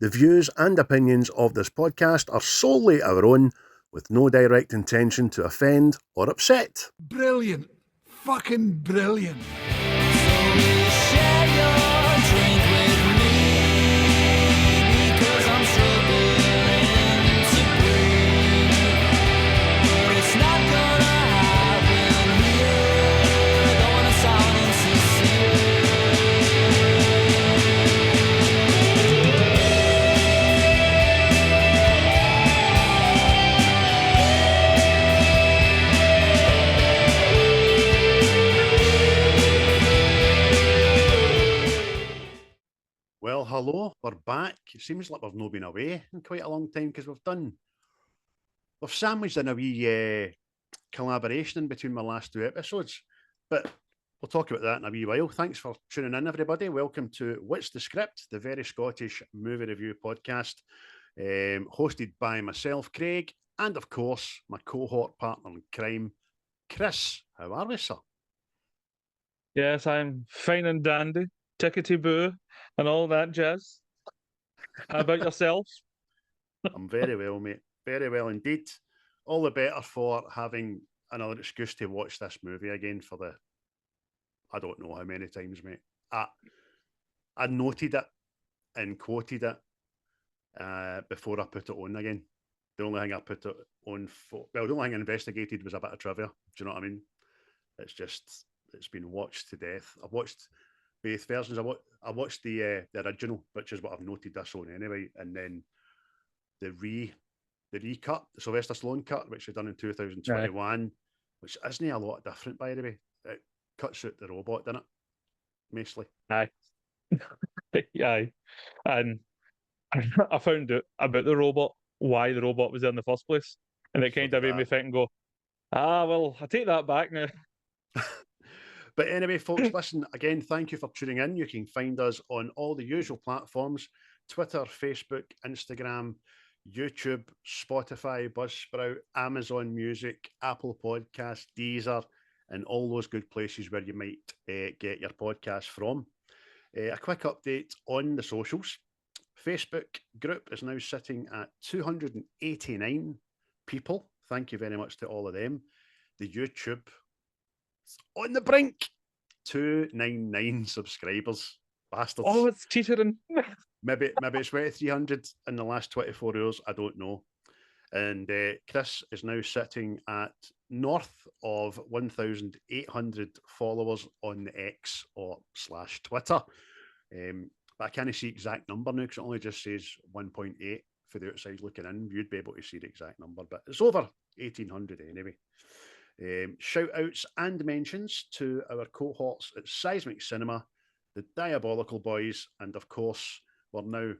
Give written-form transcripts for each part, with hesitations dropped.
The views and opinions of this podcast are solely our own, with no direct intention to offend or upset. Brilliant. Fucking brilliant. Well, hello, we're back. It seems like we've not been away in quite a long time because we've sandwiched in a wee collaboration in between my last two episodes, but we'll talk about that in a wee while. Thanks for tuning in, everybody. Welcome to What's the Script, the very Scottish movie review podcast, hosted by myself, Craig, and of course, my cohort partner in crime, Chris. How are we, sir? Yes, I'm fine and dandy, tickety-boo, and all that jazz. How about yourself? I'm very well, mate. Very well indeed. All the better for having another excuse to watch this movie again for the, I don't know how many times, mate. I noted it and quoted it before I put it on again. The only thing I put it on for, well, the only thing I investigated was a bit of trivia. Do you know what I mean? It's been watched to death. I've watched both versions. I watched the original, which is what I've noted this on anyway, and then the recut, the Sylvester Stallone cut, which was done in 2021, which isn't a lot different, by the way. It cuts out the robot, doesn't it? Mostly. Aye. Aye. And I found out about the robot, why the robot was there in the first place. And it kind of made me think and go, well, I take that back now. But anyway, folks, listen, again, thank you for tuning in. You can find us on all the usual platforms: Twitter, Facebook, Instagram, YouTube, Spotify, Buzzsprout, Amazon Music, Apple Podcasts, Deezer, and all those good places where you might get your podcast from. A quick update on the socials. Facebook group is now sitting at 289 people. Thank you very much to all of them. The YouTube is on the brink. 299 subscribers. Bastards. Oh, it's teetering. Maybe it's went to 300 in the last 24 hours. I don't know. And Chris is now sitting at north of 1,800 followers on the X or / Twitter. But I can't see exact number now because it only just says 1.8 for the outside looking in. You'd be able to see the exact number, but it's over 1,800 anyway. Shout outs and mentions to our cohorts at Seismic Cinema, the Diabolical Boys, and of course, we're now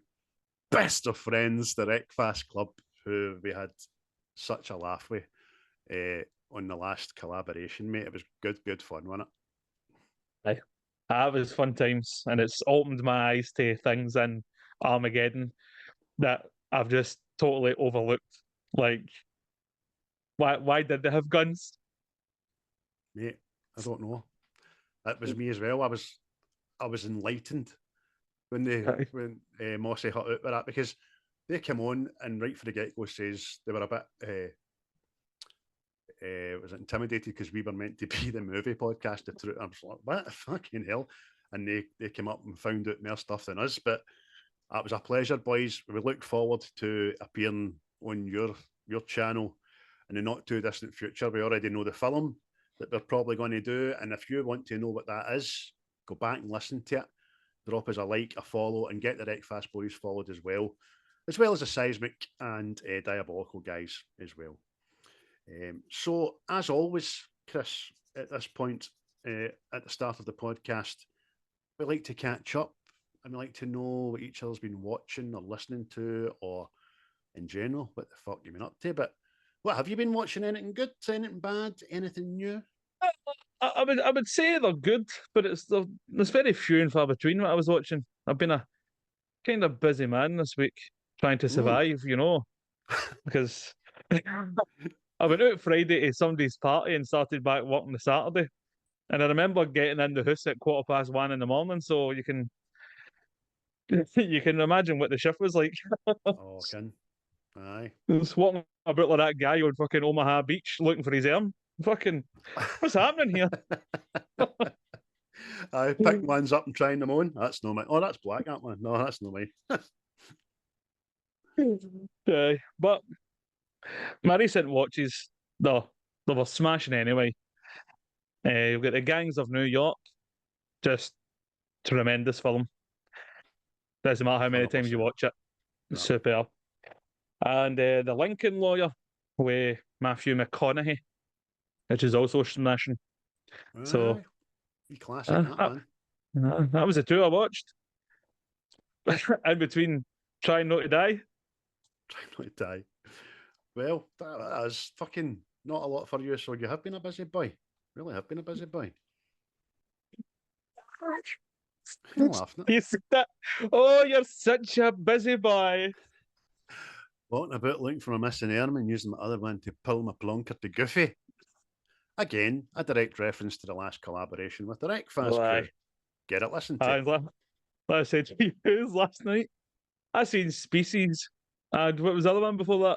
best of friends, the Wreckfast Club, who we had such a laugh with on the last collaboration, mate. It was good fun, wasn't it? Aye. It was fun times, and it's opened my eyes to things in Armageddon that I've just totally overlooked. Like, why did they have guns? Mate, I don't know. That was me as well. I was enlightened when Mossy hut out with that, because they came on and right for the get-go says they were a bit was intimidated because we were meant to be the movie podcast. I was like, what fucking hell? And they came up and found out more stuff than us. But that was a pleasure, boys. We look forward to appearing on your channel in the not too distant future. We already know the film that we're probably going to do, and if you want to know what that is, go back and listen to it. Drop us a like, a follow, and get the Wreckfast Boys followed as well as the Seismic and Diabolical guys as well. So, as always, Chris, at this point, at the start of the podcast, we like to catch up and we like to know what each other's been watching or listening to, or in general, what the fuck you've been up to. But what have you been watching? Anything good? Anything bad? Anything new? I would say they're good, but there's very few and far between what I was watching. I've been a kind of busy man this week trying to survive, because I went out Friday to somebody's party and started back working the Saturday. And I remember getting in the house at 1:15 in the morning, so you can You can imagine what the shift was like. Oh, can. Aye. Just walking about like that guy on fucking Omaha Beach looking for his arm. Fucking, what's happening here? I pick ones up and trying them on. That's no me. Oh, that's black, that one. No, that's no me. But my recent watches, they were smashing anyway. We've got the Gangs of New York, just tremendous film. Doesn't matter how many times you 100%. watch it, No. superb. And the Lincoln Lawyer with Matthew McConaughey, which is also smashing. So Aye. Classic, that man. that was the two I watched. In between Trying Not to Die. Trying not to die. Well, that is fucking not a lot for you, so you have been a busy boy. Really have been a busy boy. You're laughing at. You see that? Oh, you're such a busy boy. Walking about looking for a missing arm and using my other one to pull my plonker to Goofy. Again, a direct reference to the last collaboration with the Wreckfast crew. Get it, listen to it. Like I said to you last night, I seen Species. And what was the other one before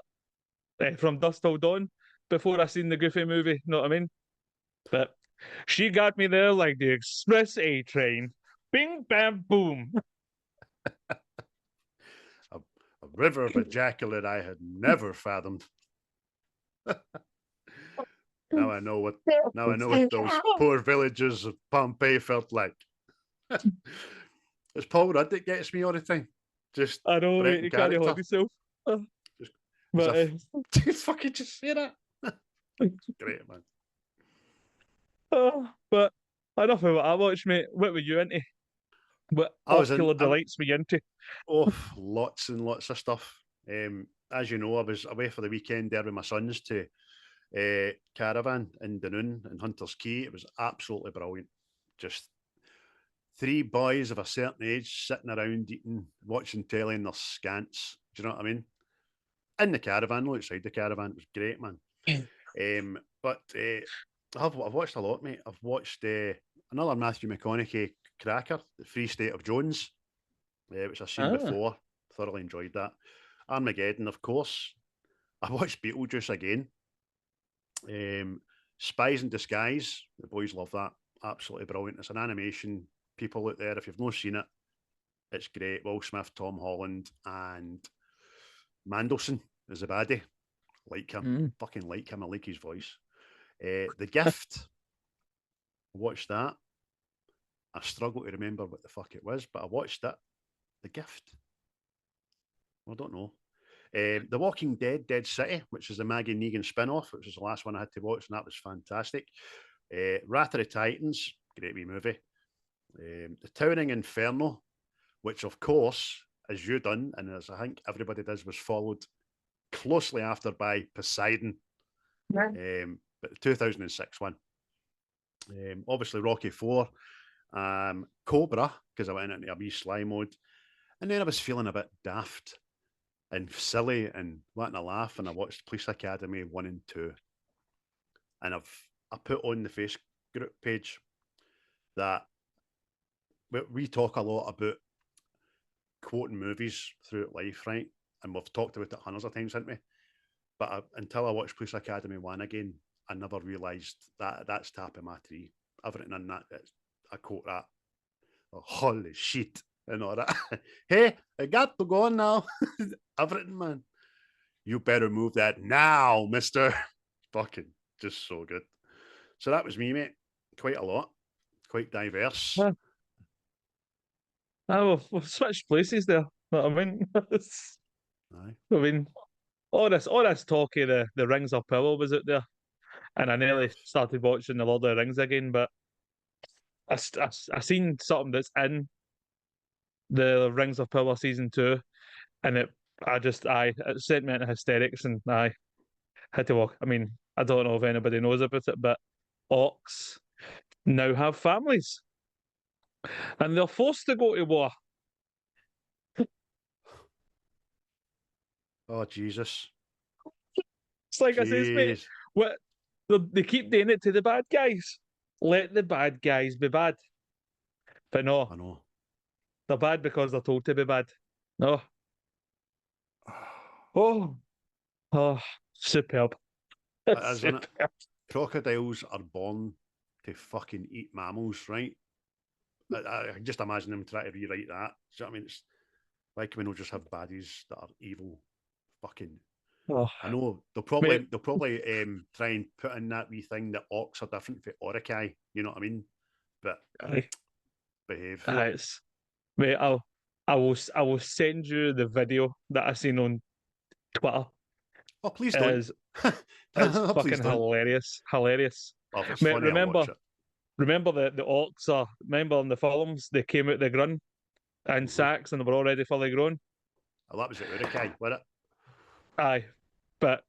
that? From Dusk Till Dawn. Before I seen the Goofy movie, know what I mean? But she got me there like the Express A train. Bing, bam, boom. A river of ejaculate I had never fathomed. Now I know what those poor villagers of Pompeii felt like. It's Paul Rudd that gets me all the time. Just I know, mate, you can't hold yourself. But fucking just say that. Great, man. But enough of what I watched, mate. What were you into? What ocular delights were you into? Oh, lots and lots of stuff. As you know, I was away for the weekend there with my sons to Caravan in Dunoon and Hunter's Quay. It was absolutely brilliant. Just three boys of a certain age sitting around eating, watching telly in their scants. Do you know what I mean? In the caravan, not outside the caravan. It was great, man. But I've watched a lot, mate. I've watched another Matthew McConaughey cracker, The Free State of Jones, which I've seen before. Thoroughly enjoyed that. Armageddon, of course. I watched Beetlejuice again. Spies in Disguise. The boys love that. Absolutely brilliant. It's an animation. People out there, if you've not seen it, it's great. Will Smith, Tom Holland, and Mandelson is a baddie. Like him. Fucking like him. I like his voice. The Gift. Watched that. I struggle to remember what the fuck it was, but I watched it. The Gift. I don't know. The Walking Dead, Dead City, which is the Maggie Negan spin-off, which was the last one I had to watch, and that was fantastic. Wrath of the Titans, great wee movie. The Towering Inferno, which of course, as you done, and as I think everybody does, was followed closely after by Poseidon. But the 2006 one. Obviously Rocky 4. Cobra, because I went into a wee sly mode. And then I was feeling a bit daft and silly and wanting to laugh, and I watched Police Academy 1 and 2. And I put on the Facebook group page that we talk a lot about quoting movies throughout life, right? And we've talked about it hundreds of times, haven't we? But until I watched Police Academy 1 again, I never realised that that's top of my tree. I've written in that, I quote that. Oh, holy shit. And all that. Hey, I got to go now. I've written, man. You better move that now, mister. Fucking just so good. So that was me, mate. Quite a lot. Quite diverse. We've switched places there. I mean, Aye. I mean, all this talk of the Rings of Power was out there, and I nearly started watching the Lord of the Rings again. But I seen something that's in the Rings of Power season 2, and it sent me into hysterics, and I had to walk. I mean, I don't know if anybody knows about it, but orcs now have families, and they're forced to go to war. Oh, Jesus. It's like I says, mate, what they keep doing it to the bad guys. Let the bad guys be bad. But no. I know. They're bad because they're told to be bad. Oh, oh, oh, superb. It is, isn't it? Superb. Crocodiles are born to fucking eat mammals, right? I can just imagine them trying to rewrite that. Do you know what I mean? It's why can we not just have baddies that are evil? Fucking. Oh, I know mate, they'll probably try and put in that wee thing that orcs are different for Orokai. You know what I mean? But aye, behave. aye, mate, I will send you the video that I seen on Twitter. Oh, please don't. Is It's Please fucking don't. hilarious, hilarious. Oh, if it's Mate, funny, I'll watch it. remember the orcs are. Remember in the films they came out the grun in Mhm. sacks and they were already fully grown. Oh, that was the Urukai, wasn't it? Aye, but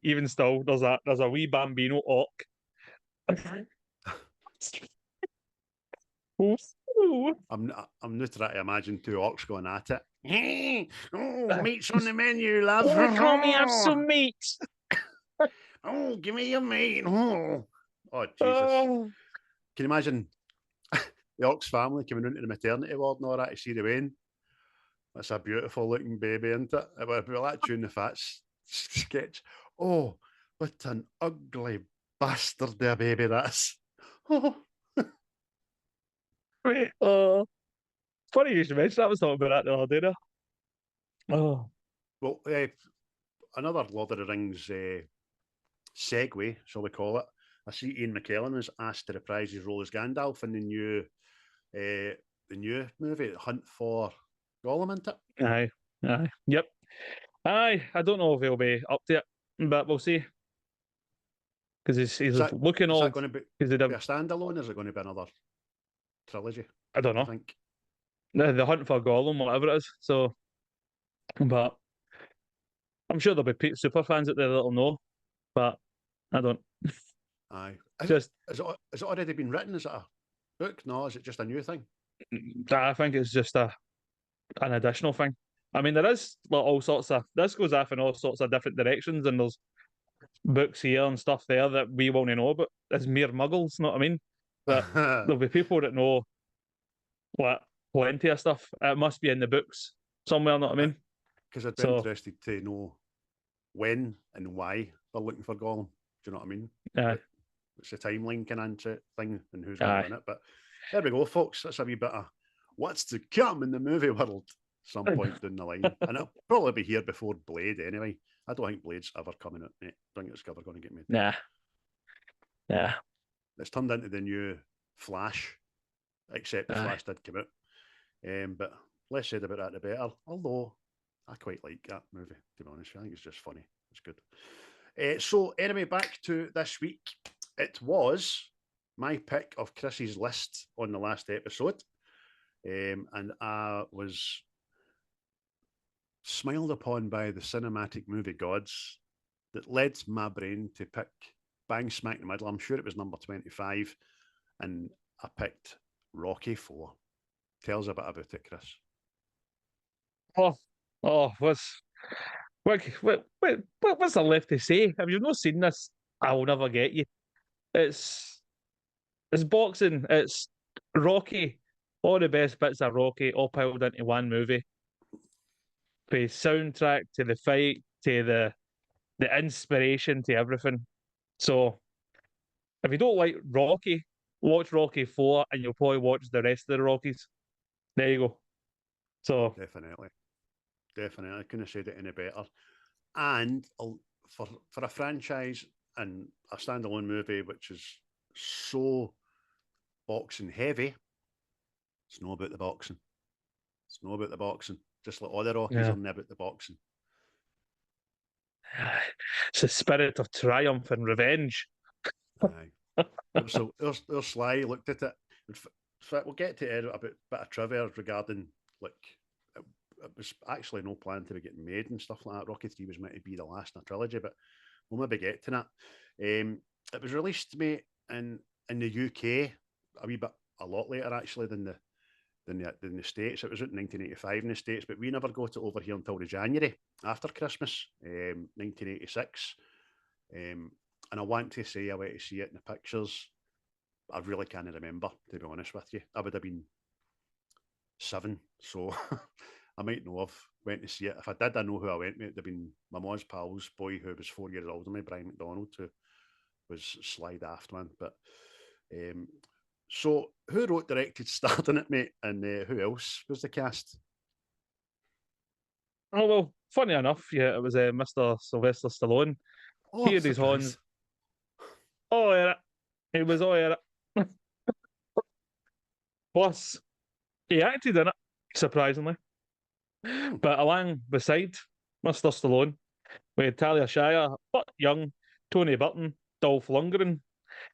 even still, there's a wee bambino orc. Ooh. I'm not trying to imagine two orcs going at it. Oh, meat's on the menu, lads. Oh, can we have some meat? Oh, give me your meat. Oh, Jesus. Oh. Can you imagine the Orcs family coming into the maternity ward and all that to see the Wayne? That's a beautiful looking baby, isn't it? It would be like Tune the Fats sketch. Oh, what an ugly bastard there, baby, that's. Oh. Wait, funny you should mention that. I was talking about that the other day. Oh, Well, another Lord of the Rings segue, shall we call it? I see Ian McKellen was asked to reprise his role as Gandalf in the new movie, Hunt for Gollum, isn't it? aye, yep, aye. I don't know if he'll be up to it, but we'll see. Because he's Is that, looking is that old. going to be Because a standalone? Or is it going to be another trilogy? I don't I know. think. The Hunt for Gollum, whatever it is. So, but I'm sure there'll be super fans out there that'll know. But I don't. Aye. Just, Is it already been written? Is it a book? No, is it just a new thing? I think it's just an additional thing. I mean, there is like all sorts of this goes off in all sorts of different directions, and there's books here and stuff there that we won't know about as mere muggles. Know what I mean? But there'll be people that know what plenty of stuff. It must be in the books somewhere. Know what I mean? Because I'd be So, interested to know when and why they're looking for Gollum. Do you know what I mean? aye, It's a timeline kind of thing and who's going to aye. win it. But there we go, folks. That's a wee bit of what's to come in the movie world some point down the line. And it'll probably be here before Blade anyway. I don't think Blade's ever coming out, mate. I don't think it's ever going to get made. Nah. It's turned into the new Flash, except the Flash did come out. But less said about that, the better. Although I quite like that movie, to be honest. I think it's just funny. It's good. So anyway, back to this week. It was my pick of Chris's list on the last episode. And I was smiled upon by the cinematic movie gods that led my brain to pick bang smack in the middle. I'm sure it was number 25. And I picked Rocky 4. Tell us a bit about it, Chris. What's there left to say? If you've not seen this, I will never get you. It's boxing. It's Rocky. All the best bits of Rocky all piled into one movie. The soundtrack to the fight to the inspiration to everything. So if you don't like Rocky, watch Rocky 4 and you'll probably watch the rest of the Rockies. There you go. So Definitely. I couldn't have said it any better. And for a franchise and a standalone movie which is so boxing heavy, it's not about the boxing. It's not about the boxing. Just like all the Rockies are never about the boxing. it's a spirit of triumph and revenge. Aye. So there's Sly looked at it. We'll get to it a bit of trivia regarding like it was actually no plan to be getting made and stuff like that. Rocky 3 was meant to be the last in a trilogy, but we'll maybe get to that. It was released, mate, in the UK a lot later actually than the States. It was out in 1985 in the States, but we never got it over here until the January after Christmas, 1986. And I want to say I went to see it in the pictures. I really can't remember, to be honest with you. I would have been 7. So I might know I've went to see it. If I did, I know who I went with. It'd have been my mom's pal's boy who was 4 years older than me, Brian McDonald, who was Slide Aftman. But so who wrote, directed, starred in it, mate? And who else was the cast? Oh, well, funny enough, yeah, it was Mr. Sylvester Stallone. Oh, He had his horns. Oh, yeah, it was all yeah. Plus, he acted in it, surprisingly. But along beside Mr. Stallone, we had Talia Shire, Burt Young, Tony Burton, Dolph Longren,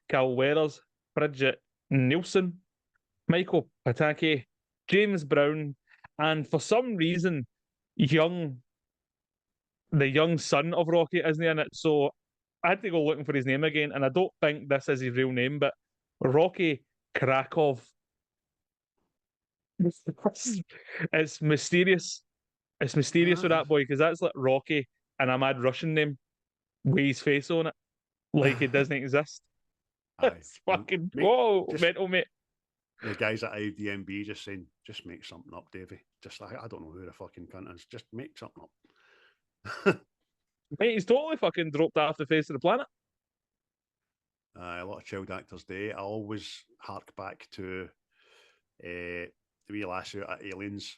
Carl Weathers, Bridget Nielsen, Michael Pataki, James Brown, and for some reason, the young son of Rocky isn't in it. So I had to go looking for his name again, and I don't think this is his real name, but Rocky Krakow. It's mysterious. It's mysterious with that boy because that's like Rocky and a mad Russian name with his face on it, like it doesn't exist. It's fucking whoa, mental, mate. The guys at ImDb just saying, just make something up, Davey. Just like, I don't know who the fucking cunt is. Just make something up. Mate, he's totally fucking dropped off the face of the planet. A lot of child actors do. I always hark back to the wee lassie at Aliens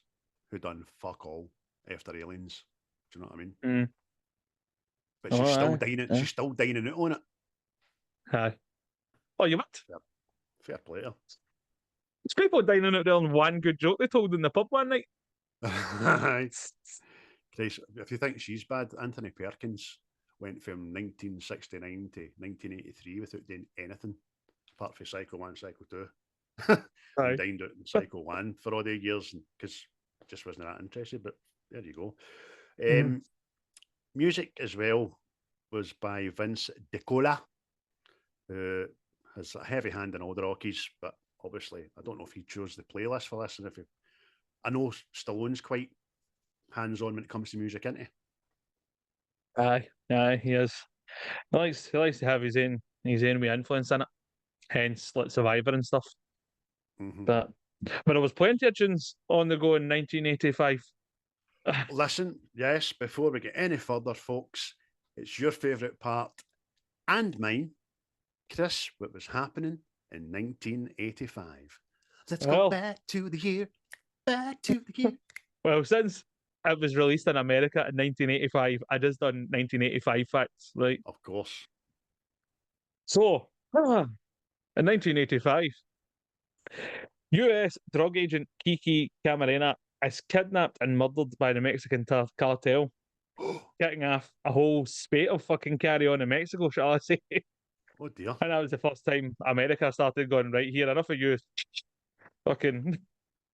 who done fuck all after Aliens. Do you know what I mean? Mm. But she's still dining. She's still dining out on it. Aye. Oh, you what? Fair play to her. There's people dining out there on one good joke they told in the pub one night. Christ, if you think she's bad, Anthony Perkins went from 1969 to 1983 without doing anything apart from Psycho 1, Psycho 2. And dined out in Psycho 1 for all the years because just wasn't that interested, but there you go. Music as well was by Vince DiCola, who has a heavy hand in all the Rockies, but obviously I don't know if he chose the playlist for this, and if I know Stallone's quite hands-on when it comes to music, isn't he? Aye, he is. He likes to have his own wee influence in it. Hence, like Survivor and stuff. But there was plenty of tunes on the go in 1985. Listen, yes, before we get any further, folks, it's your favourite part and mine. Chris, what was happening in 1985? Let's go back to the year. Well, since it was released in America in 1985, I just done 1985 facts, right? Of course. So, in 1985, US drug agent Kiki Camarena is kidnapped and murdered by the Mexican cartel, kicking off a whole spate of fucking carry on in Mexico, shall I say. Oh dear. And that was the first time America started going, right here, enough of you fucking...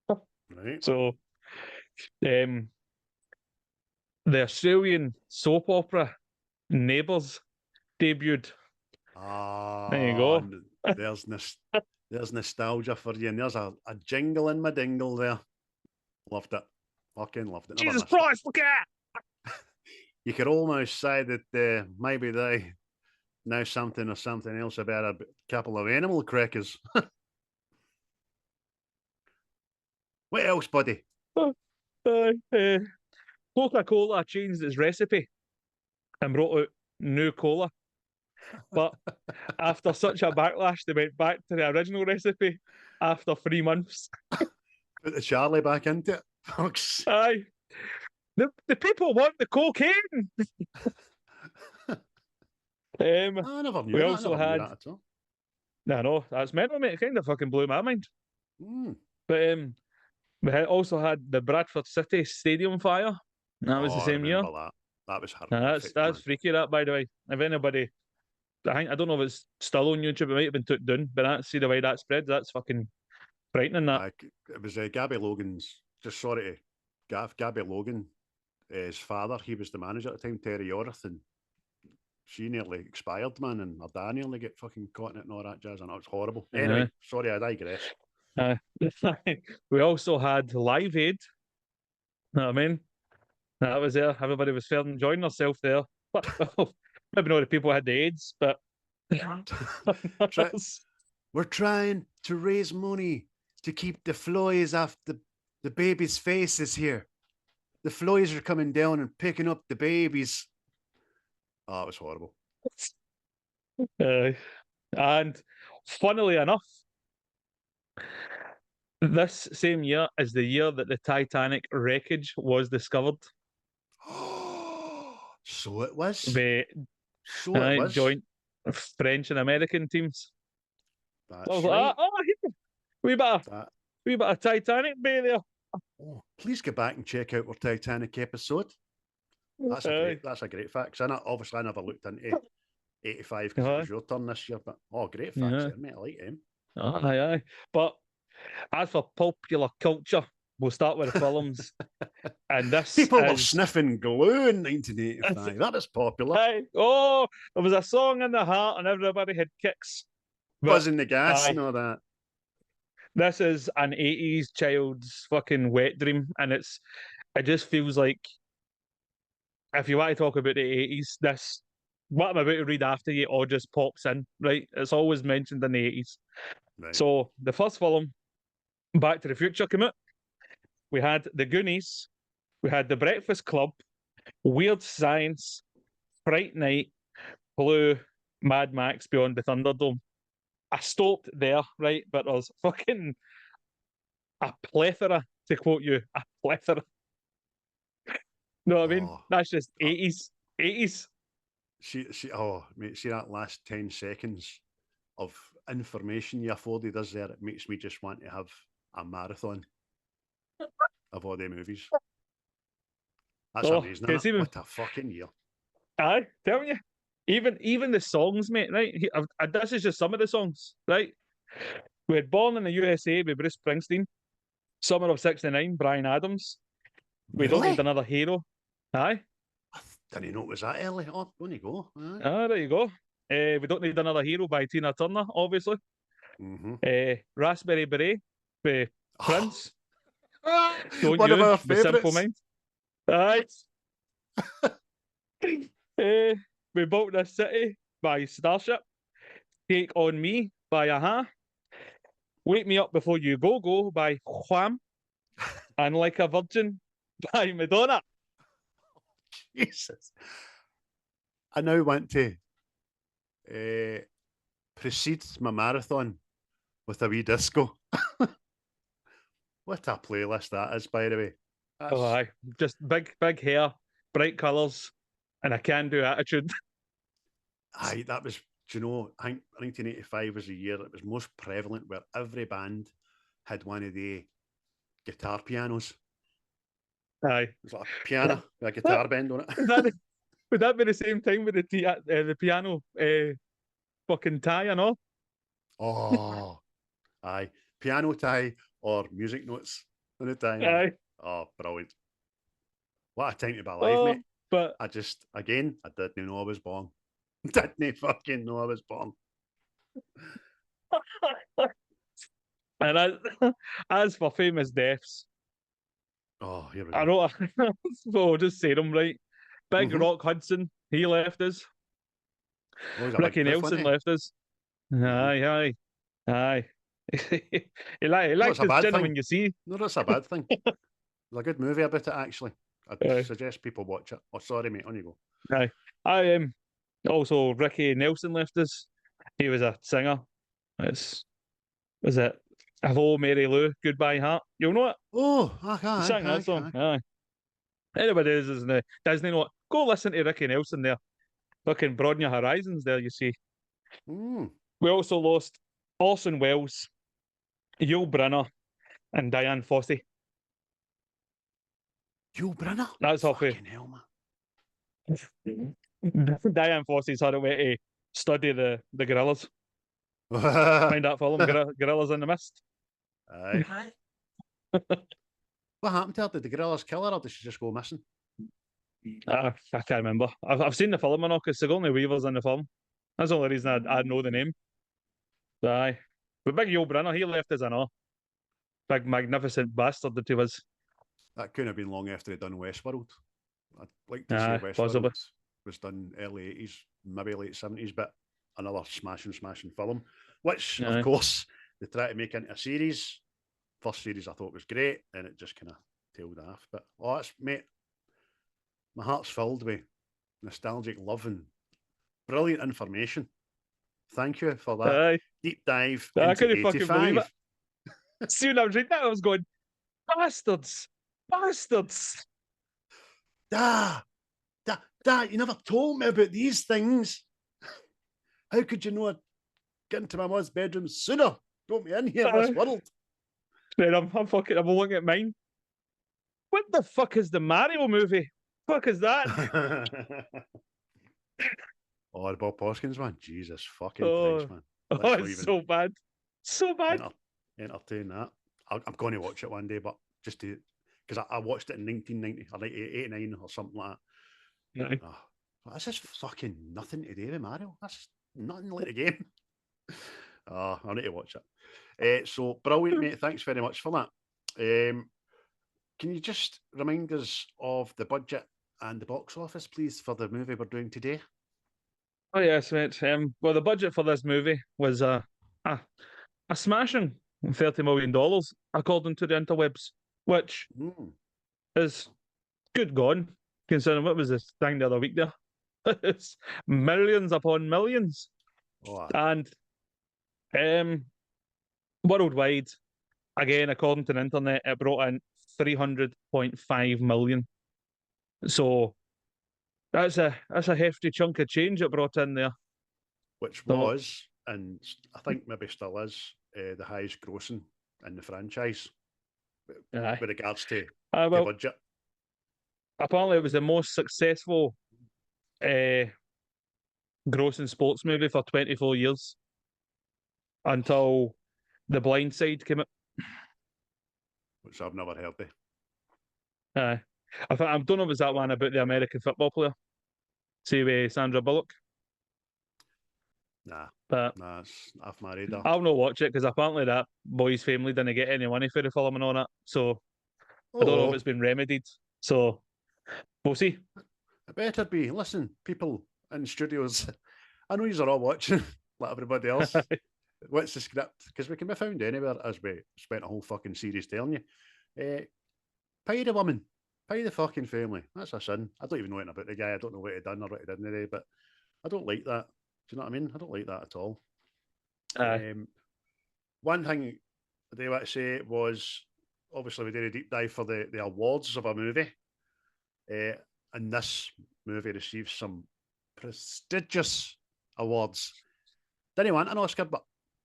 Right. So, the Australian soap opera Neighbours debuted. There you go. There's nostalgia for you, and there's a jingle in my dingle there. Loved it. Fucking loved it. Jesus Christ, look at that! You could almost say that maybe they know something or something else about a couple of animal crackers. What else, buddy? Coca-Cola changed its recipe and brought out new cola. But after such a backlash, they went back to the original recipe after 3 months. Put the Charlie back into it, folks. Aye. The people want the cocaine. I never knew we that. also had... that at all. No, that's mental, mate. It kind of fucking blew my mind. But we also had the Bradford City Stadium fire. That was the same year. That was horrific. That's freaky, that, by the way. If anybody... I don't know if it's still on YouTube, it might have been took down, but see the way that spreads, that's fucking frightening, that. It was Gabby Logan's, just sorry to Gabby Logan, his father, he was the manager at the time, Terry Orth, and she nearly expired, man, and her dad nearly get fucking caught in it and all that jazz, and it was horrible. Anyway, sorry, I digress. We also had Live Aid. Know what I mean? That was there. Everybody was fair enjoying themselves there. But, maybe not the people who had the AIDS, but... We're trying to raise money to keep the flies off the The baby's face is here. The flies are coming down and picking up the babies. Oh, it was horrible. And funnily enough, this same year is the year that the Titanic wreckage was discovered. So it was. The So it was. joint French and American teams. That's I was right. like, we bit of Titanic Bay there. Oh, please go back and check out our Titanic episode. That's a great fact. Obviously, I never looked into 85 because it was your turn this year. But great facts there, mate. I like them. Aye. But as for popular culture, we'll start with the films. And this people were sniffing glue in 1985. That is popular. Aye. There was a song in the heart, and everybody had kicks. Buzzing the gas and all that. This is an 80s child's fucking wet dream, and it just feels like, if you want to talk about the 80s, what I'm about to read after you all just pops in, right? It's always mentioned in the 80s. Right. So the first film, Back to the Future, came out. We had The Goonies, we had The Breakfast Club, Weird Science, Fright Night, Blue, Mad Max Beyond the Thunderdome. I stopped there, right? But there's fucking a plethora, to quote you, a plethora. Know what I mean? That's just 80s. 80s. Mate, see that last 10 seconds of information you afforded us there, it makes me just want to have a marathon of all the movies. That's amazing. What a fucking year. Aye, telling you. Even the songs, mate, right? This is just some of the songs, right? We had Born in the USA with Bruce Springsteen, Summer of '69, Bryan Adams. We Don't Need Another Hero. Aye. I didn't know it was that early. Oh, there you go. There you go. We Don't Need Another Hero by Tina Turner, obviously. Mm-hmm. Raspberry Beret by Prince. Don't One you, of our favourites. Simple Minds. Aye. We Built This City by Starship. Take On Me by Aha. Wake Me Up Before You Go by Wham. And Like a Virgin by Madonna. Jesus. I now want to proceed my marathon with a wee disco. What a playlist that is, by the way. Aye. Just big hair, bright colours, and a can-do attitude. Aye, that was, do you know, I think 1985 was the year that was most prevalent, where every band had one of the guitar pianos. Aye. It was like a piano with a guitar bend on it. Would that be the same time with the piano fucking tie and all? Oh, aye. Piano tie or music notes on the tie. Aye. Oh, brilliant. What a time to be alive, mate. But I didn't know I was born. Didn't fucking know I was born. And as for famous deaths, here we go. I know. So just say them right. Big Rock Hudson, he left us. Ricky Nielsen left us. Aye. he likes his gentleman, you see. No, that's a bad thing. There's a good movie about it, actually. I'd suggest people watch it. Oh, sorry, mate. On you go. Aye. I also Ricky Nielsen left us. He was a singer. Was it Hello Mary Lou, Goodbye Heart? You'll know it. Oh, okay. He sang that song. Aye. Anybody doesn't know it, go listen to Ricky Nielsen there. Fucking broaden your horizons there, you see. We also lost Orson Welles, Yul Brynner, and Diane Fossey. Yul Brynner? That's halfway. Fucking hell, man. Diane Fossey's had a way to study the gorillas. Find that film, Gorillas in the Mist. Aye. What happened to her? Did the gorillas kill her, or did she just go missing? I can't remember. I've seen the film, and all, because Sigourney Weaver's in the film. That's the only reason I know the name. Aye. But big Yul Brynner, he left us, I know. Big magnificent bastard that he was. That couldn't have been long after he'd done Westworld. I'd like to say Westworld possibly was done early 80s, maybe late 70s, but another smashing film, which, of course, they try to make into a series. First series I thought was great, and it just kind of tailed off. But mate, my heart's filled with nostalgic love and brilliant information. Thank you for that Aye. deep dive I into couldn't fucking believe 85. it. See, when I was reading that, I was going, bastards, bastards. Dad, you never told me about these things. How could you know I'd get into my mother's bedroom sooner? Brought me in here in this world. Then I'm looking at mine. What the fuck is the Mario movie? Fuck is that? Oh, the Bob Hoskins one. Jesus fucking Oh. Christ, man. Oh, it's so bad. So bad. Entertain that. I'm going to watch it one day, but just to, because I watched it in 1990 or 89 or something like that. No. Oh, that's just fucking nothing to do with Mario. That's nothing like the game. Oh, I need to watch it. So brilliant, mate. Thanks very much for that. Can you just remind us of the budget and the box office, please, for the movie we're doing today? Oh yes, mate. Well, the budget for this movie was a smashing $30 million, according to the interwebs, which is good gone, considering what was this thing the other week there? It's millions upon millions. Oh, and worldwide, again, according to the internet, it brought in 300.5 million. So that's a hefty chunk of change it brought in there. Which was, and I think maybe still is, the highest grossing in the franchise with regards to the budget. Apparently, it was the most successful grossing sports movie for 24 years until The Blind Side came out. Which I've never heard of. I don't know if it's that one about the American football player. See with Sandra Bullock. Nah, it's off my radar. I'll not watch it because apparently that boy's family didn't get any money for the film and all that. So I don't know if it's been remedied. So we'll see. It better be. Listen, people in studios, I know you're all watching, like everybody else. What's the script? Because we can be found anywhere, as we spent a whole fucking series telling you. Pay the woman. Pay the fucking family. That's a sin. I don't even know anything about the guy. I don't know what he done or what he didn't do, but I don't like that. Do you know what I mean? I don't like that at all. One thing I do want to say was, obviously, we did a deep dive for the awards of a movie. And this movie received some prestigious awards. Didn't want an Oscar, but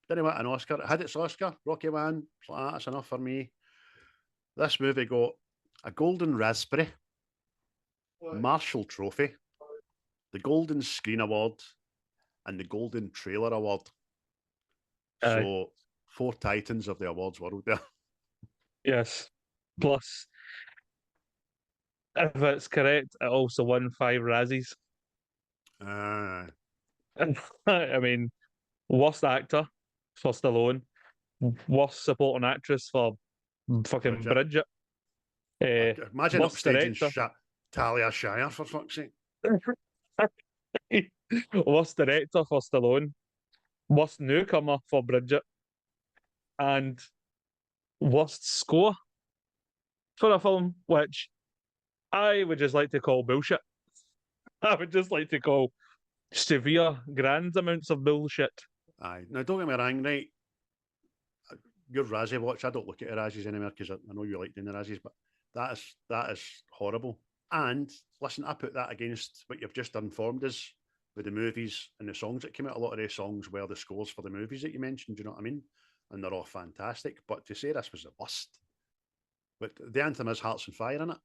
didn't want an Oscar. It had its Oscar. Rocky Man. That's enough for me. This movie got a Golden Raspberry, Marshall Trophy, the Golden Screen Award, and the Golden Trailer Award. So 4 titans of the awards world there. Yes. Plus, if it's correct, it also won 5 Razzies. I mean, worst actor for Stallone, worst supporting actress for fucking Bridget. Imagine upstaging Talia Shire, for fuck's sake. Worst director for Stallone, worst newcomer for Bridget, and worst score for a film, which I would just like to call bullshit. I would just like to call severe, grand amounts of bullshit. Aye. Now, don't get me wrong, right? Your Razzie watch, I don't look at the Razzies anymore because I know you like doing the Razzies, but that is horrible. And listen, I put that against what you've just informed us with the movies and the songs that came out. A lot of those songs were the scores for the movies that you mentioned, do you know what I mean? And they're all fantastic. But to say this was the worst, but the anthem is Hearts and Fire in it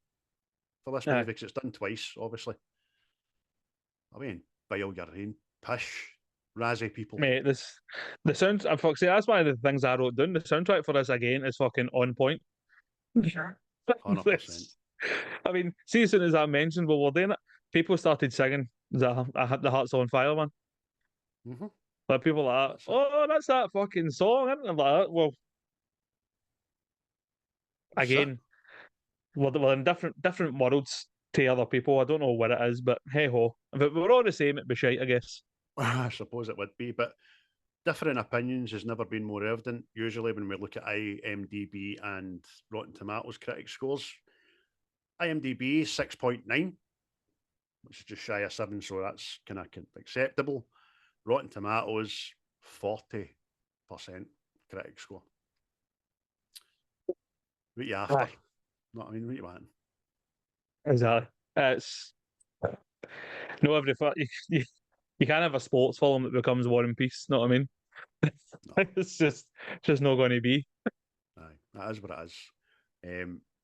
for this movie because it's done twice, obviously. I mean, by all your rain, pish, Razzie people. Mate, the sound, I'm fuck, see, that's one of the things I wrote down. The soundtrack for this again is fucking on point. 100%. I mean, see, as soon as I mentioned we were doing it, people started singing the Hearts on Fire one. Mm-hmm. Like people like, oh, that's that fucking song, isn't it? I'm like, well, again, we're in different worlds to other people. I don't know what it is, but hey ho, if it were all the same, it'd be shite, I guess. I suppose it would be, but differing opinions has never been more evident. Usually, when we look at IMDb and Rotten Tomatoes critic scores, IMDb 6.9, which is just shy of 7, so that's kind of acceptable. Rotten Tomatoes 40% critic score. What you after? Aye. Know what I mean? What you want? Exactly. It's no every you can't have a sports film that becomes War and Peace. Know what I mean? No. It's just not going to be. Aye, that is what it is.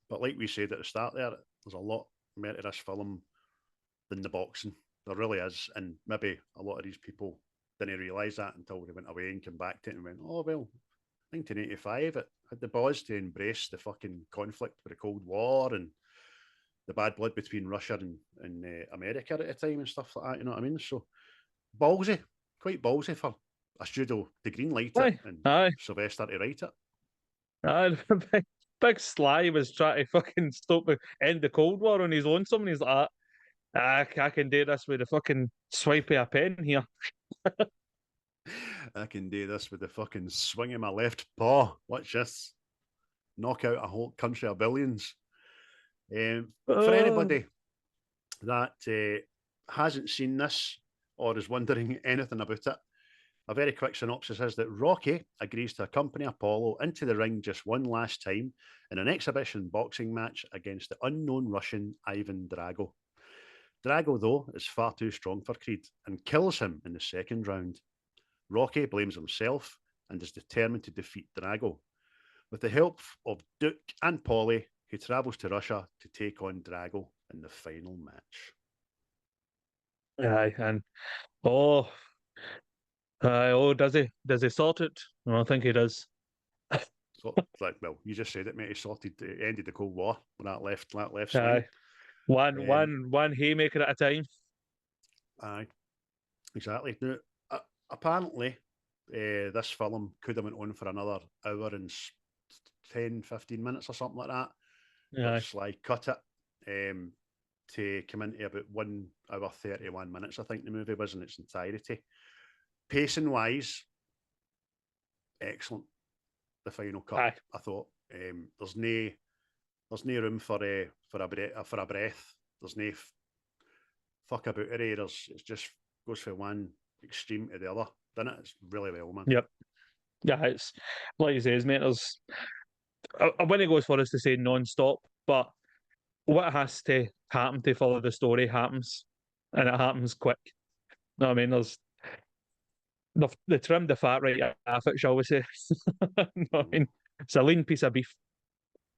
But like we said at the start there, there's a lot more to this film than the boxing. There really is. And maybe a lot of these people didn't realise that until they went away and came back to it and went, oh, well, 1985, it had the balls to embrace the fucking conflict with the Cold War and the bad blood between Russia and America at the time and stuff like that, you know what I mean? So ballsy, quite ballsy for a studio to greenlight Aye, it and aye. Sylvester to write it. Big Sly was trying to fucking end the Cold War on his own. Somebody's like, I can do this with a fucking swipe of a pen here. I can do this with the fucking swing of my left paw. Watch this. Knock out a whole country of billions. For anybody that hasn't seen this or is wondering anything about it, a very quick synopsis is that Rocky agrees to accompany Apollo into the ring just one last time in an exhibition boxing match against the unknown Russian Ivan Drago. Drago, though, is far too strong for Creed and kills him in the second round. Rocky blames himself and is determined to defeat Drago. With the help of Duke and Paulie, he travels to Russia to take on Drago in the final match. Aye, and oh, does he? Does he sort it? No, I think he does. So, well, you just said it, mate. He ended the Cold War with that left swing. Aye, one haymaker at a time. Aye, exactly. Now, apparently, this film could have went on for another hour and 10, 15 minutes or something like that. Aye. But Sly cut it to come into about 1 hour 31 minutes, I think the movie was in its entirety. Pacing wise, excellent. The final cut, Aye. I thought. There's no room for a breath. There's no fuck about it. It just goes from one extreme to the other. Doesn't it? It's really well, man. Yep. Yeah, it's like you say, mate. I wouldn't go as far as to say non-stop, but what has to happen to follow the story happens, and it happens quick. You know what I mean? They trimmed the fat right off it, shall we say? You know what I mean? It's a lean piece of beef.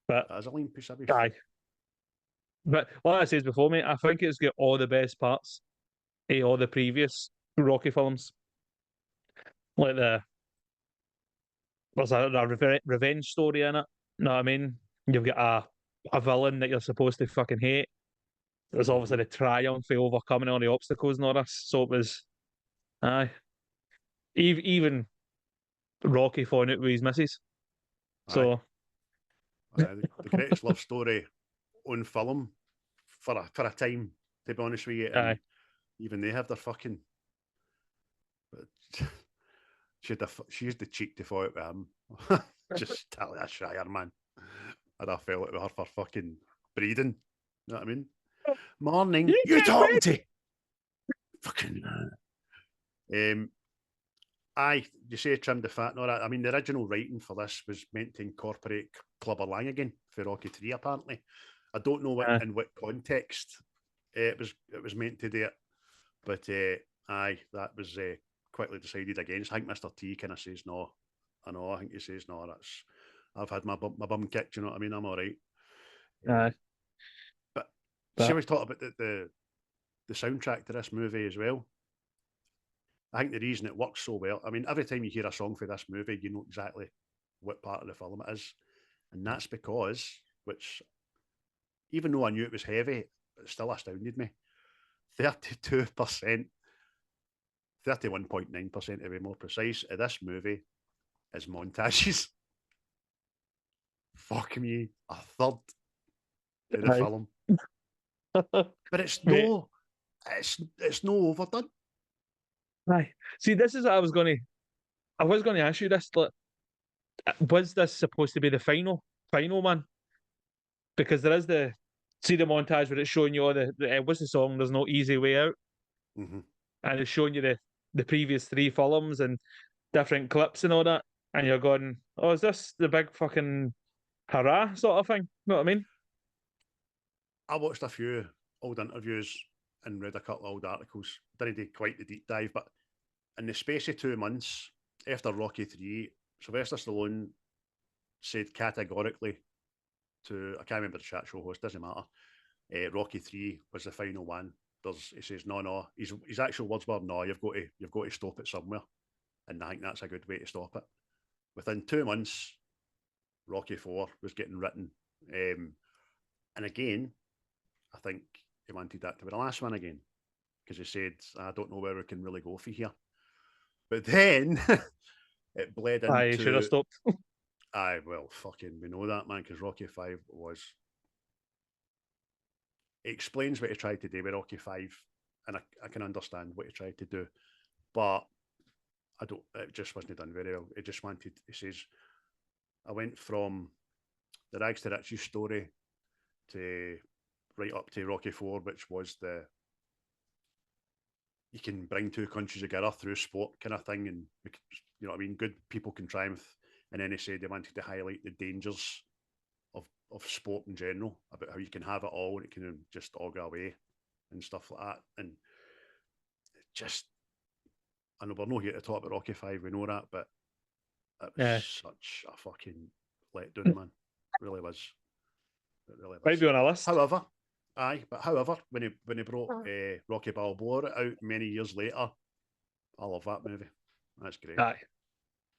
But That is a lean piece of beef. aye. But like I said before, mate, I think it's got all the best parts of all the previous Rocky films. Like there's a revenge story in it. You know what I mean? You've got a villain that you're supposed to fucking hate. There's obviously the triumph of overcoming all the obstacles and all this. So it was, aye. Even Rocky falling out with his missus. So the greatest love story on film for a time, to be honest with you. And even they have their fucking. She used the cheek to fall out with him. Just Talia Shire, man. I'd have fell out with her for fucking breeding. You know what I mean? Morning. You talking to? Fucking. Aye, you say trimmed the fat and all that. I mean, the original writing for this was meant to incorporate Clubber Lang again for Rocky 3, apparently. I don't know in what context it was meant to do it, but aye, that was quickly decided against. I think Mr. T kind of says no. I think he says no. I've had my bum kicked. You know what I mean? I'm all right. But see, we talked about the soundtrack to this movie as well. I think the reason it works so well, I mean, every time you hear a song for this movie, you know exactly what part of the film it is. And that's because, which, even though I knew it was heavy, it still astounded me. 32%, 31.9% to be more precise, of this movie is montages. Fuck me, a third of the film. But it's no overdone. Aye. See, this is what I was going to I was going to ask you this. Like, was this supposed to be the final one? Because there is the montage where it's showing you all what's the song? There's no easy way out, Mm-hmm. and it's showing you the previous 3 films and different clips and all that, and you're going, oh, is this the big fucking hurrah sort of thing? You know what I mean? I watched a few old interviews and read a couple of old articles. Didn't do quite the deep dive, but in the space of 2 months after Rocky 3, Sylvester Stallone said categorically to, I can't remember the chat show host, doesn't matter, Rocky 3 was the final one. He says, no, his actual words were, no, you've got to stop it somewhere. And I think that's a good way to stop it. Within 2 months, Rocky 4 was getting written. And again, I think he wanted that to be the last one again, because he said, I don't know where we can really go for here. But then it bled into... I should have stopped. Well, fucking, we know that, man, because Rocky 5 was... It explains what he tried to do with Rocky 5, and I can understand what he tried to do, but it just wasn't done very well. He just wanted, he says, I went from the rags to riches story to right up to Rocky 4, which was you can bring 2 countries together through sport kind of thing, and you know what I mean, good people can triumph. And then he said they wanted to highlight the dangers of sport in general, about how you can have it all and it can just all go away and stuff like that. And just, I know we're not here to talk about Rocky 5, we know that, but it was such a fucking letdown, man. It really was. It really was. Might be on a list. However, when he brought Rocky Balboa out many years later, I love that movie. That's great. Aye.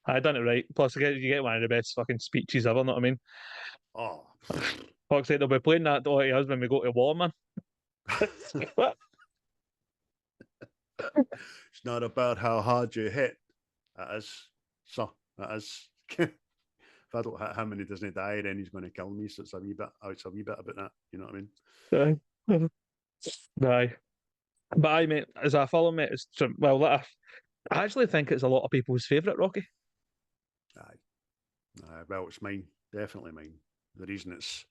I done it right. Plus, you get one of the best fucking speeches ever, know what I mean? Oh. Fox said they'll be playing that to us when we go to war, man. What? It's not about how hard you hit. It is. So, it is. If I don't hit him and he doesn't die, then he's going to kill me. So it's a wee bit about that. You know what I mean? Aye. But I mean, as a film, mate, it's well, I actually think it's a lot of people's favourite Rocky. Aye. Well, it's mine. Definitely mine. The reason it's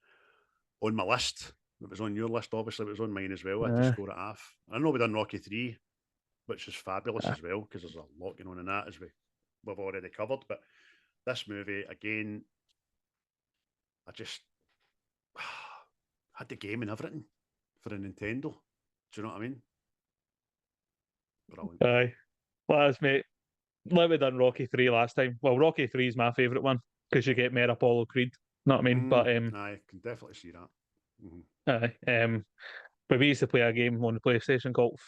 on my list, it was on your list, obviously, it was on mine as well. I had to score it off. I know we've done Rocky 3, which is fabulous as well, because there's a lot going on in that, as we've already covered. But this movie, again, I just had the game and everything for a Nintendo. Do you know what I mean? Brilliant. Aye. Well, mate, like we done Rocky 3 last time. Well, Rocky 3 is my favourite one, because you get more Apollo Creed. Know what I mean? But I can definitely see that. Aye. But we used to play a game on the PlayStation called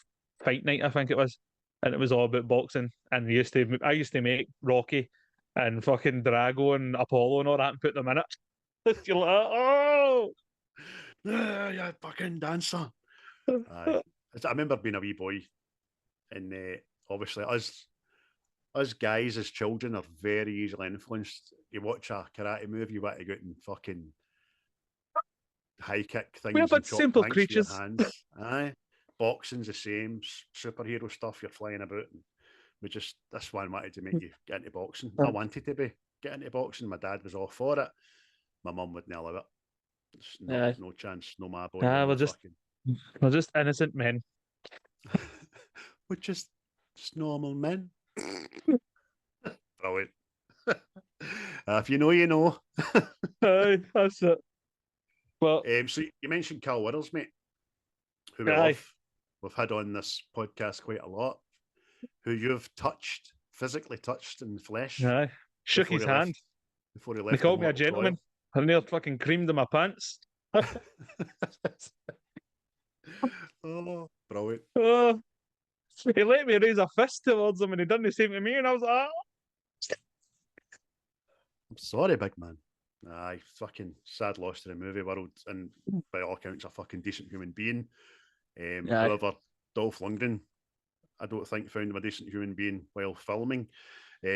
Fight Night, I think it was, and it was all about boxing. And I used to make Rocky and fucking Drago and Apollo and all that and put them in it. You're like, oh, yeah, fucking dancer. I remember being a wee boy, and obviously us guys as children are very easily influenced. You watch a karate movie, you want to go out and fucking high kick things. we're but chop simple planks with your creatures. hands. Aye, boxing's the same. Superhero stuff, you're flying about. And this one wanted to make you get into boxing. I wanted to get into boxing. My dad was all for it. My mum wouldn't allow it. No chance. No, my boy. We're just innocent men. We're just normal men. Brilliant. If you know, you know. Aye, that's it. Well, so you mentioned Carl Weathers, mate, who we love. We've had on this podcast quite a lot. Who you've physically touched in the flesh. Aye. Shook his hand. Before he left. They called me a gentleman. I nearly fucking creamed in my pants. Oh, brilliant. Oh, he let me raise a fist towards him and he done the same to me, and I was like, oh. I'm sorry, big man. Aye, fucking sad loss to the movie world, and by all accounts, a fucking decent human being. However, Dolph Lundgren, I don't think found him a decent human being while filming.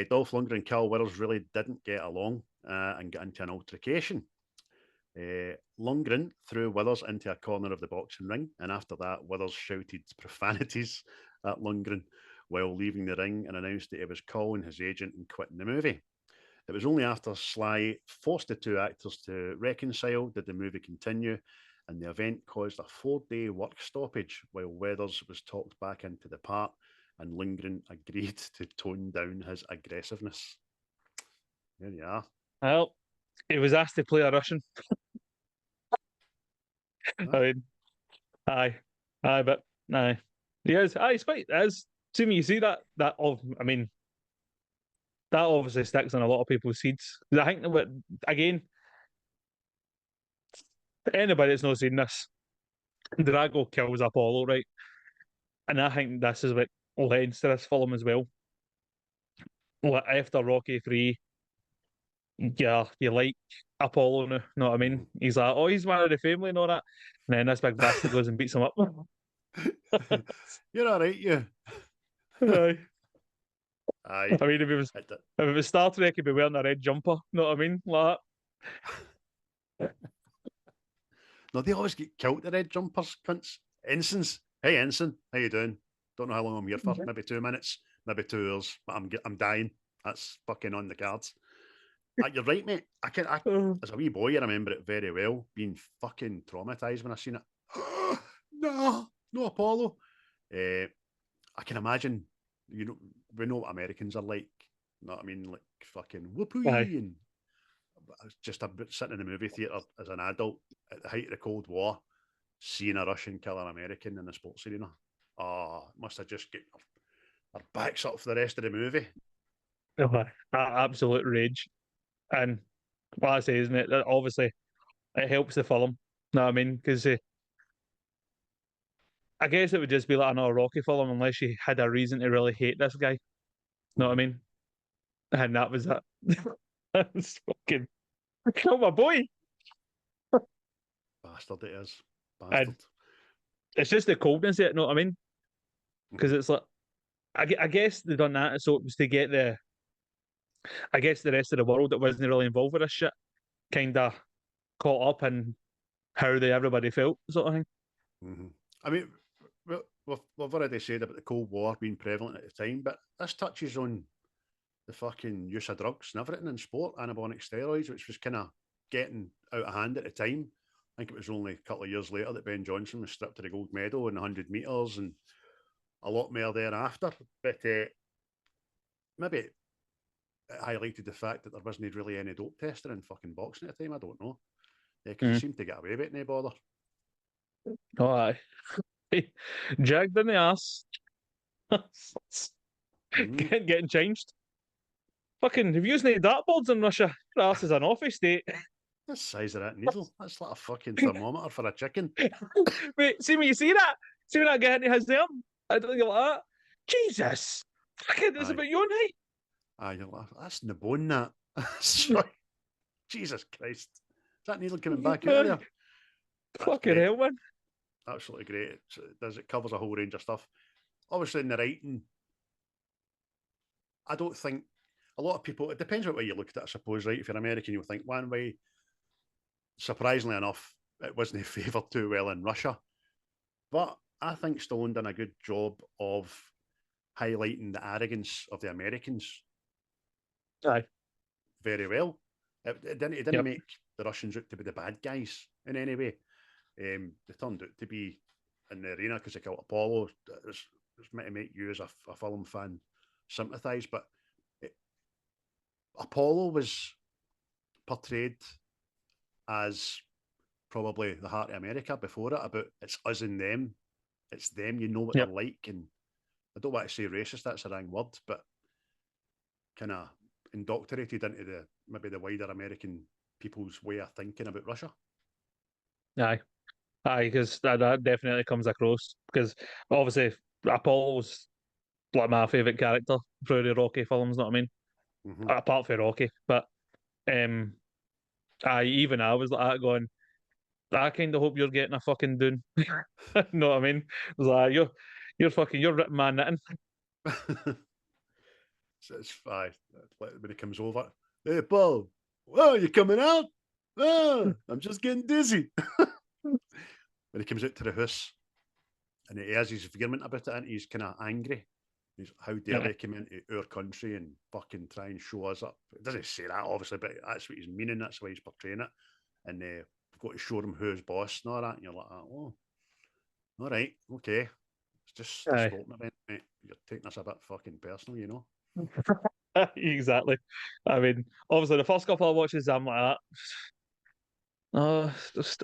Dolph Lundgren and Carl Weathers really didn't get along and get into an altercation. Lundgren threw Weathers into a corner of the boxing ring, and after that, Weathers shouted profanities at Lundgren. while leaving the ring and announced that he was calling his agent and quitting the movie. It was only after Sly forced the two actors to reconcile did the movie continue, and the event caused a 4-day work stoppage while Weathers was talked back into the part, and Longren agreed to tone down his aggressiveness. There you are. Well, he was asked to play a Russian. I mean, aye, but aye, he is. Aye, he's quite is. See me, you see that I mean, that obviously sticks in a lot of people's seeds. I think that again, anybody that's not seen this, Drago kills Apollo, right? And I think this is what lends to this film as well. Like after Rocky 3, yeah, you like Apollo now, know what I mean? He's like, oh, he's one of the family and all that. And then this big bastard goes and beats him up. You're all right, you. Aye. Aye. I mean, if it was Star Trek, he'd be wearing a red jumper, know what I mean? Like that. No, they always get killed, the red jumpers, cunts. Ensigns. Hey, Ensign, how you doing? Don't know how long I'm here for. Maybe 2 minutes, maybe 2 hours, but I'm dying. That's fucking on the cards. You're right, mate. As a wee boy, I remember it very well, being fucking traumatized when I seen it. No Apollo. I can imagine, we know what Americans are like. You know what I mean? Like fucking whoopee. And I was just sitting in the movie theatre as an adult at the height of the Cold War, seeing a Russian kill an American in the sports arena. Oh, must have just get our backs up for the rest of the movie. Absolute rage. And what I say, isn't it? That obviously, it helps the film. Know what I mean? Because I guess it would just be like another Rocky film unless you had a reason to really hate this guy. Know what I mean? And that was it. That's fucking kill my boy. Bastard it is. Bastard. And it's just the coldness of it, know what I mean? Because it's like, I guess they done that so it was to get the rest of the world that wasn't really involved with this shit kind of caught up in how everybody felt, sort of thing. Mm-hmm. I mean, we've already said about the Cold War being prevalent at the time, but this touches on the fucking use of drugs and everything in sport, anabolic steroids, which was kind of getting out of hand at the time. I think it was only a couple of years later that Ben Johnson was stripped of the gold medal in 100 metres and a lot more thereafter. But maybe it highlighted the fact that there wasn't really any dope testing in fucking boxing at the time. I don't know. Because they seemed to get away with it, no bother. Oh, aye. Jagged in the ass. Getting changed. Fucking, have you used any dartboards in Russia? Your ass is an office state. The size of that needle. That's like a fucking thermometer for a chicken. Wait, see me, you see that? See when that guy into his arm? I don't think like that. Jesus! Fucking, it's about your night. Aye, you're like, that's in the bone, that. Jesus Christ. Is that needle coming back out of there? Fucking hell, man. Absolutely great. It covers a whole range of stuff. Obviously, in the writing, I don't think a lot of people, it depends what way you look at it, I suppose, right? If you're American, you'll think one way. Surprisingly enough, it wasn't favoured too well in Russia. But I think Stallone done a good job of highlighting the arrogance of the Americans. Aye. Very well. It didn't make the Russians out to be the bad guys in any way. They turned out to be in the arena because they killed Apollo. It was meant to make you as a film fan sympathise, but Apollo was portrayed as probably the heart of America before it, about it's us and them. It's them, you know what they're like. And I don't want to say racist, that's a wrong word, but kind of indoctrinated into maybe the wider American people's way of thinking about Russia. Aye, because that definitely comes across. Because obviously Apollo's like my favourite character through the Rocky films, know what I mean? Mm-hmm. Apart from Rocky, but I was like that going, I kind of hope you're getting a fucking dune. Know what I mean? It was like you're ripping my knitting. So it's fine when it comes over. Hey, Paul, well, you coming out? Oh, I'm just getting dizzy. When he comes out to the house and he has his vehement about it and he's kind of angry How dare they come into our country and fucking try and show us up? It doesn't say that, obviously, but that's what he's meaning. That's why he's portraying it. And we've got to show them who's boss and all that. And you're like, oh, all right, okay. It's just a sporting event, mate. You're taking this a bit fucking personal, you know? Exactly. I mean, obviously, the first couple of watches, I'm like that.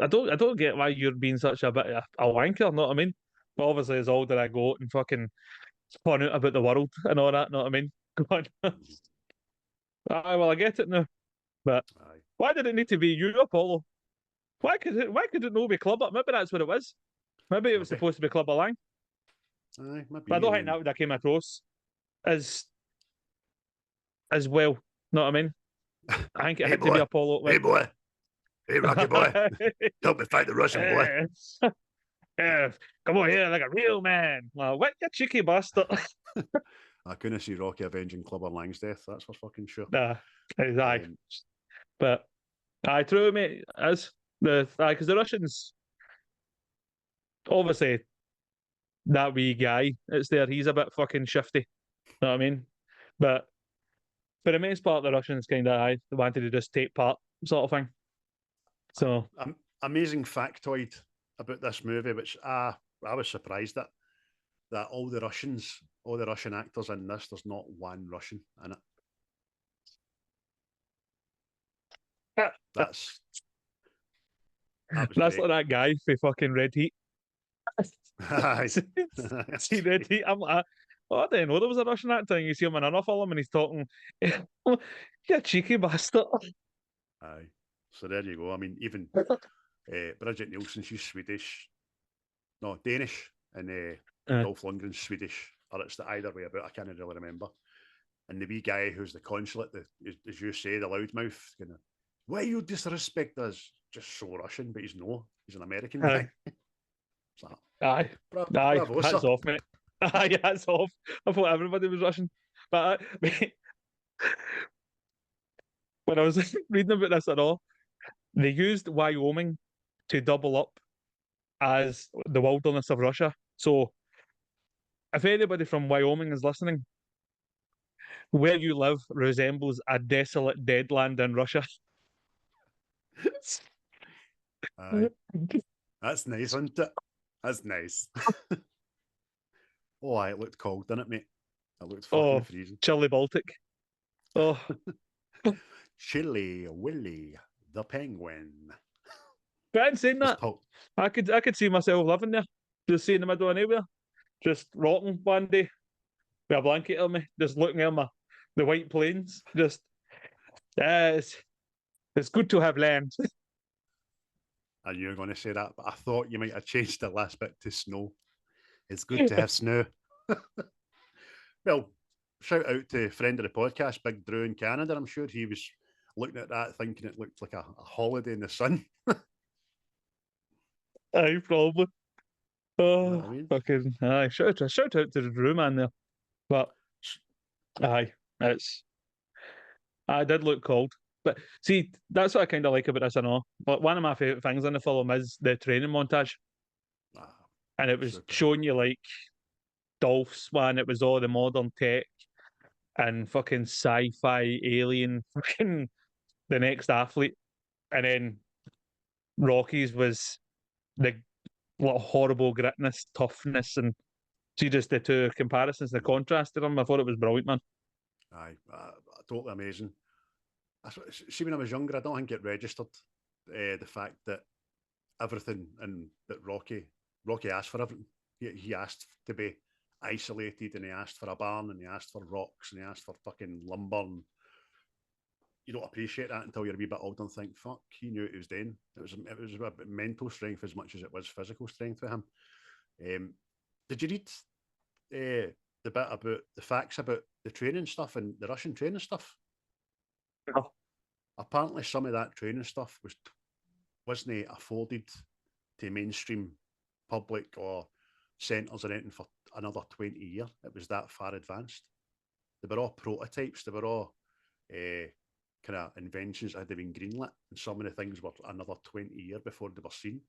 I don't get why you're being such a bit of a wanker. Know what I mean? But obviously, as older I go and fucking fun out about the world and all that. Know what I mean? Come on. Well, I get it now. But why did it need to be you, Apollo? Why could it not be Clubber? Maybe that's what it was. Maybe it was supposed to be Clubber Lang. Maybe. But I don't think that would have came across as well. Know what I mean? I think it had to be Apollo. Hey boy. Hey Rocky boy. Help me fight the Russian boy. Come on here like a real man. Well, what you cheeky bastard. I couldn't see Rocky avenging Clubber Lang's death, that's for fucking sure. Nah, exactly. But true, mate, as because the Russians, obviously, that wee guy, it's there, he's a bit fucking shifty. Know what I mean? But for the most part, the Russians kind of wanted to just take part, sort of thing. So amazing factoid about this movie, which I was surprised at, that all the Russian actors in this, there's not one Russian in it. That's like that guy for fucking Red Heat. See Red Heat? I'm like, I didn't know there was a Russian actor. And you see him in another film and he's talking, you cheeky bastard. Aye. So there you go. I mean, even Bridget Nielsen, she's Swedish. No, Danish. And Dolph Longren's Swedish. Or it's the either way about, I can't really remember. And the wee guy who's the consulate, as you say, the loudmouth, kind of, why you disrespect us? Just so Russian, but he's an American guy. So, aye, bravo, that's off, mate. Aye, that's off. I thought everybody was Russian. But when I was reading about this at all, they used Wyoming to double up as the wilderness of Russia. So if anybody from Wyoming is listening, where you live resembles a desolate deadland in Russia. That's nice, isn't it? That's nice. Oh, it looked cold, didn't it, mate? It looked fucking freezing. Chilly Baltic. Oh. Chilly Willy the penguin. But in saying that, I could see myself living there, just sitting in the middle of nowhere, just rotting one day with a blanket on me, just looking at the white plains. Just, it's good to have land. I knew you were going to say that, but I thought you might have changed the last bit to snow. It's good to have snow. Well, shout out to a friend of the podcast, Big Drew in Canada. I'm sure he was looking at that thinking it looked like a holiday in the sun. Aye, probably. Oh, you know what I mean? Fucking aye! Shout out to the Drew man there. But aye, I did look cold. But see, that's what I kind of like about this and all. But one of my favourite things in the film is the training montage. And it was showing you like Dolph's one, it was all the modern tech and fucking sci-fi alien, fucking the next athlete. And then Rocky's was the horrible gritness, toughness, and see just the two comparisons, the contrast to them. I thought it was brilliant, man. Aye, totally amazing. See, when I was younger, I don't think it registered the fact that everything and that Rocky asked for everything. He asked to be isolated, and he asked for a barn, and he asked for rocks, and he asked for fucking lumber. And you don't appreciate that until you're a wee bit older and think, fuck, he knew what he was doing. It was about mental strength as much as it was physical strength with him. Did you read the bit about the facts about the training stuff and the Russian training stuff? No. Apparently, some of that training stuff wasn't afforded to mainstream public or centres or anything for another 20 years. It was that far advanced. They were all prototypes. They were all kind of inventions that had been greenlit, and some of the things were another 20 years before they were seen.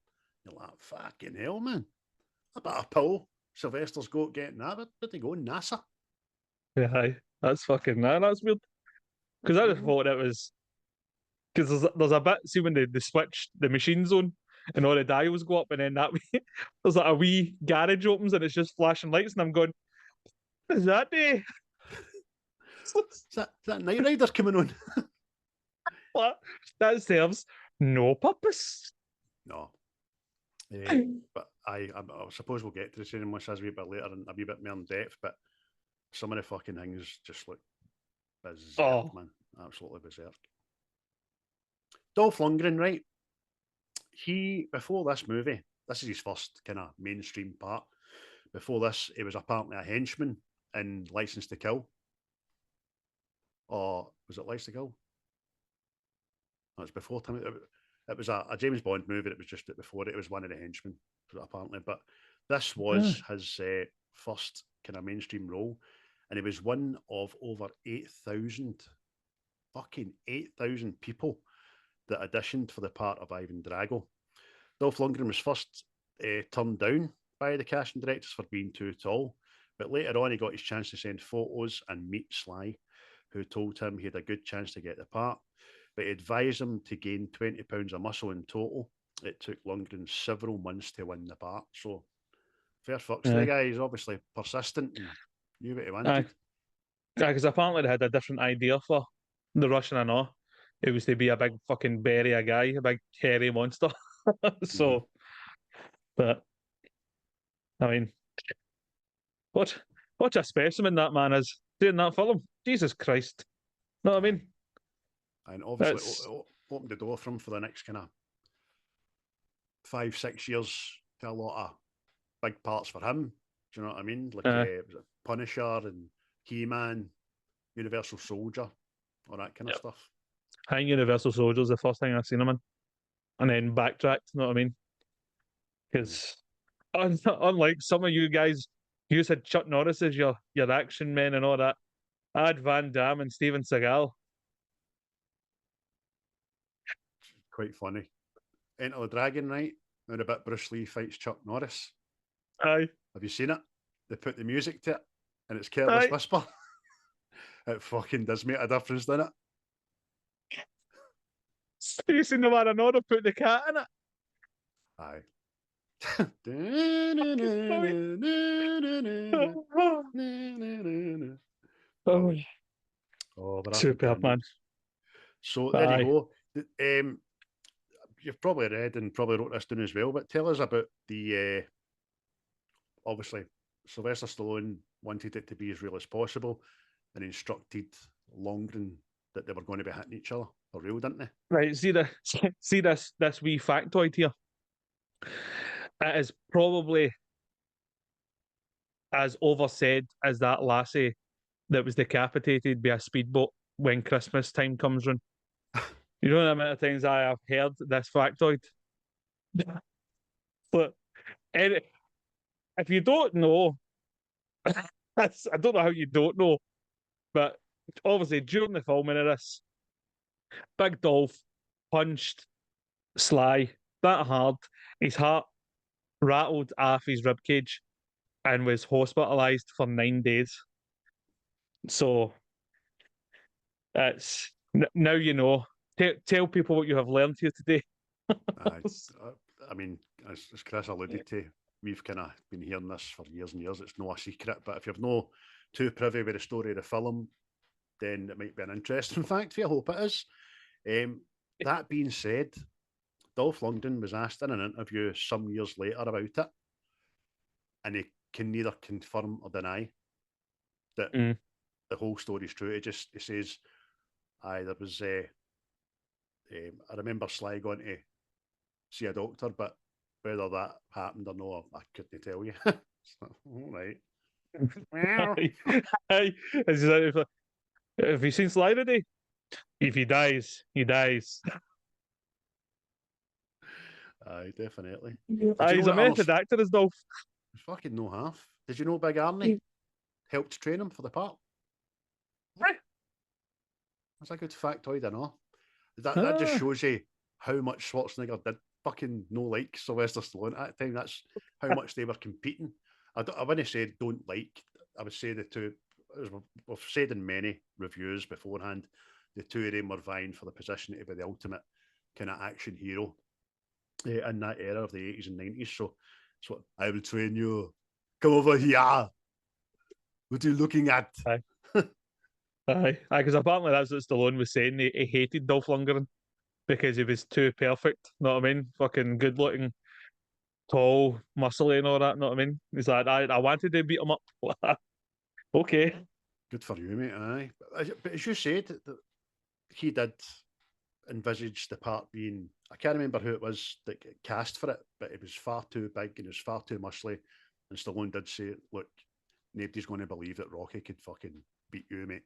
You're like, fucking hell, man. I better pull Sylvester's goat getting that. Where'd they go? NASA? Yeah, that's fucking that's weird. Because I just thought it was because there's a bit, see when they switch the machine zone and all the dials go up, and then that wee, there's like a wee garage opens and it's just flashing lights, and I'm going, is that day? Is that Knight Rider coming on? What? That serves no purpose. No. But I suppose we'll get to the cinema as a wee bit later and a wee bit more in depth, but some of the fucking things just look berserk, man. Absolutely berserk. Dolph Lundgren, right? He, before this movie, this is his first kind of mainstream part. Before this, he was apparently a henchman in License to Kill. Or was it License to Kill? No, it's before time. It was a James Bond movie. It was just before it was one of the henchmen, apparently. But this was his first kind of mainstream role, and he was one of over 8,000, fucking 8,000 people that auditioned for the part of Ivan Drago. Dolph Lundgren was first turned down by the casting directors for being too tall, but later on he got his chance to send photos and meet Sly, who told him he had a good chance to get the part. But he advised him to gain 20 pounds of muscle in total. It took Lundgren several months to win the part. So, fair fucks to the guy. He's obviously persistent and knew what he wanted. Because apparently they had a different idea for the Russian and all. It was to be a big fucking berry a guy, a big hairy monster. So, but I mean, what a specimen that man is doing that film. Jesus Christ. Know what I mean? And obviously opened the door for him for the next kind of 5-6 years to a lot of big parts for him. Do you know what I mean? Like was it Punisher and He-Man, Universal Soldier, all that kind of stuff. I think Universal Soldier's the first thing I've seen him in. And then backtracked, you know what I mean? Because unlike some of you guys, you said Chuck Norris is your action men and all that. I had Van Damme and Steven Seagal. Quite funny. Enter the Dragon, right? Now the bit Bruce Lee fights Chuck Norris. Aye. Have you seen it? They put the music to it, and it's Careless Whisper. It fucking does make a difference, doesn't it? You seen the man in order put the cat in it? Aye. Oh, superb, man. So there you go. You've probably read and probably wrote this down as well, but tell us about the obviously Sylvester Stallone wanted it to be as real as possible and instructed Longren that they were going to be hitting each other for real, didn't they? Right, see this wee factoid here. It is probably as oversaid as that lassie that was decapitated by a speedboat when Christmas time comes round. You know the amount of times I have heard this factoid? But if you don't know, I don't know how you don't know, but obviously during the filming of this, Big Dolph punched Sly that hard, his heart rattled off his ribcage and was hospitalised for 9 days. So it's now you know. Tell people what you have learned here today. I mean, as Chris alluded to, we've kind of been hearing this for years and years. It's no a secret, but if you've no too privy with the story of the film, then it might be an interesting fact for you. I hope it is. That being said, Dolph Lundgren was asked in an interview some years later about it, and he can neither confirm or deny that the whole story is true. He says, there was I remember Sly going to see a doctor, but whether that happened or not, I couldn't tell you. All right. Have you seen Sly today? If he dies, he dies. Aye, definitely. He's a method actor, as Dolph. Fucking no half. Did you know Big Arnie helped train him for the part? That's a good factoid, I know. That just shows you how much Schwarzenegger did fucking no like Sylvester Stallone at the time. That's how much they were competing. I wouldn't say don't like. I would say the two as we've said in many reviews beforehand, the two of them were vying for the position to be the ultimate kind of action hero in that era of the 80s and 90s. So I will train you. Come over here. What are you looking at? Aye, because apparently that's what Stallone was saying. He hated Dolph Lundgren because he was too perfect. Know what I mean? Fucking good looking, tall, muscly, and all that. Know what I mean? He's like, I wanted to beat him up. Okay. Good for you, mate. Aye, but as you said, that he did envisage the part being. I can't remember who it was that got cast for it, but it was far too big and it was far too muscly. And Stallone did say, "Look, nobody's going to believe that Rocky could fucking beat you, mate."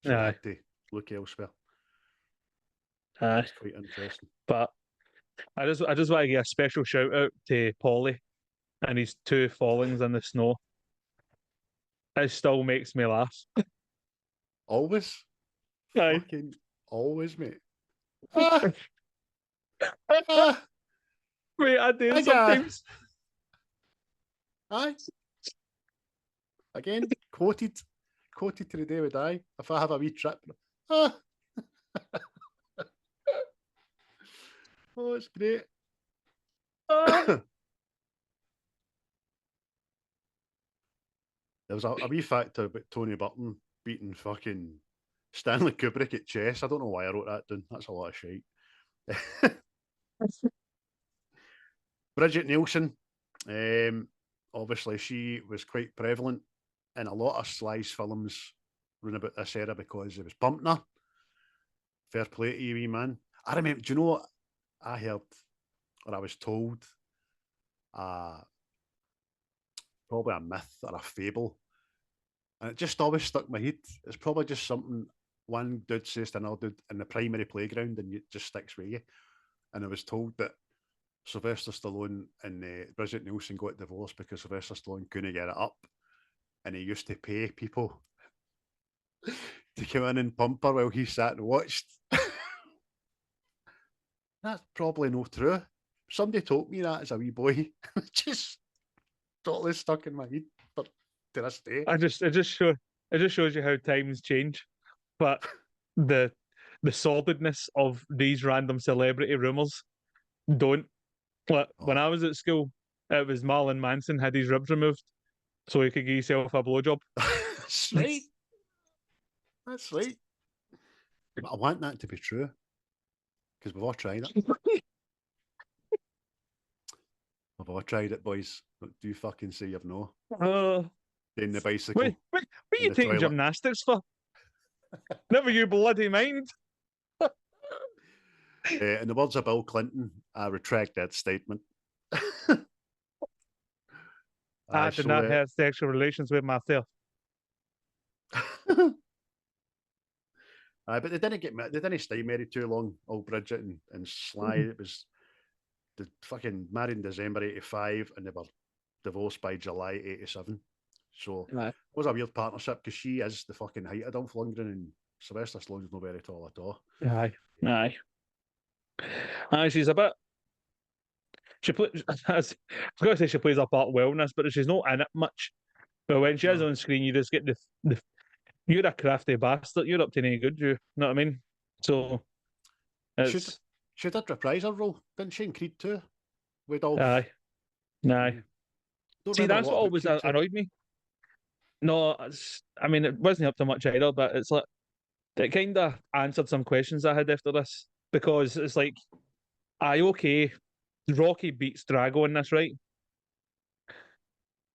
So I had to look elsewhere. Aye. It's quite interesting. But I just want to give a special shout out to Paulie and his two fallings in the snow. It still makes me laugh. Always. Aye. Fucking always, mate. Ah! Ah! Wait, I do sometimes. Aye. Again, quoted to the day we die. If I have a wee trip. Ah! Oh, it's great. There was a wee factor about Tony Burton beating fucking Stanley Kubrick at chess. I don't know why I wrote that down. That's a lot of shite. Bridget Nielsen, obviously she was quite prevalent in a lot of Sly's films round about this era because it was pumping her. Fair play to you, wee man. I remember, do you know what I heard, or I was told, probably a myth or a fable, and it just always stuck in my head. It's probably just something one dude says to another dude in the primary playground and it just sticks with you. And I was told that Sylvester Stallone and Bridget Nielsen got divorced because Sylvester Stallone couldn't get it up, and he used to pay people to come in and pump her while he sat and watched. That's probably no true. Somebody told me that as a wee boy. Just totally stuck in my head, but to this day. It just shows you how times change. But the solidness of these random celebrity rumors don't. Like, when I was at school, it was Marlon Manson had his ribs removed so he could give himself a blowjob. That's right. That's right. But I want that to be true because we've all tried it. We've all tried it, boys. But do you fucking say you've no? Doing the bicycle. What are you taking toilet. Gymnastics for? Never you bloody mind. In the words of Bill Clinton, I retract that statement. I did not have sexual relations with myself. But they didn't get married. They didn't stay married too long. Old Bridget and Sly. It was the fucking married in December '85, and they were divorced by July '87. So it was a weird partnership because she is the fucking height of Dolph Lundgren, and Sylvester Stallone's not very tall at all. Aye, she's a bit. She plays. I was going to say she plays a part well in this, but she's not in it much. But when she is on screen, you just get the. You're a crafty bastard. You're up to any good. You know what I mean? So. She did reprise her role, didn't she? In Creed 2 with Dolph. Aye. See, that's what always annoyed me. No, I mean, it wasn't up to much either, but it's like it kind of answered some questions I had after this because it's like, okay, Rocky beats Drago in this, right?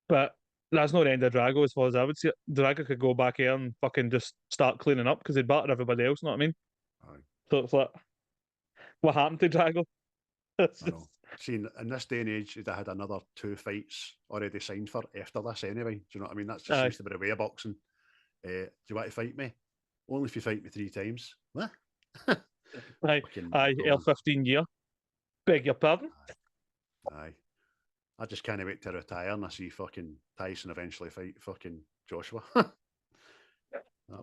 But that's not the end of Drago as far as I would see it. Drago could go back here and fucking just start cleaning up because he'd battered everybody else, know what I mean? Aye. So it's like, what happened to Drago? I know. See, in this day and age, they had another 2 fights already signed for after this anyway. Do you know what I mean? That's just seems to be the way of boxing. Do you want to fight me? Only if you fight me 3 times. What? Aye, L15 year. Beg your pardon? Aye. I just can't wait to retire and I see fucking Tyson eventually fight fucking Joshua. That'd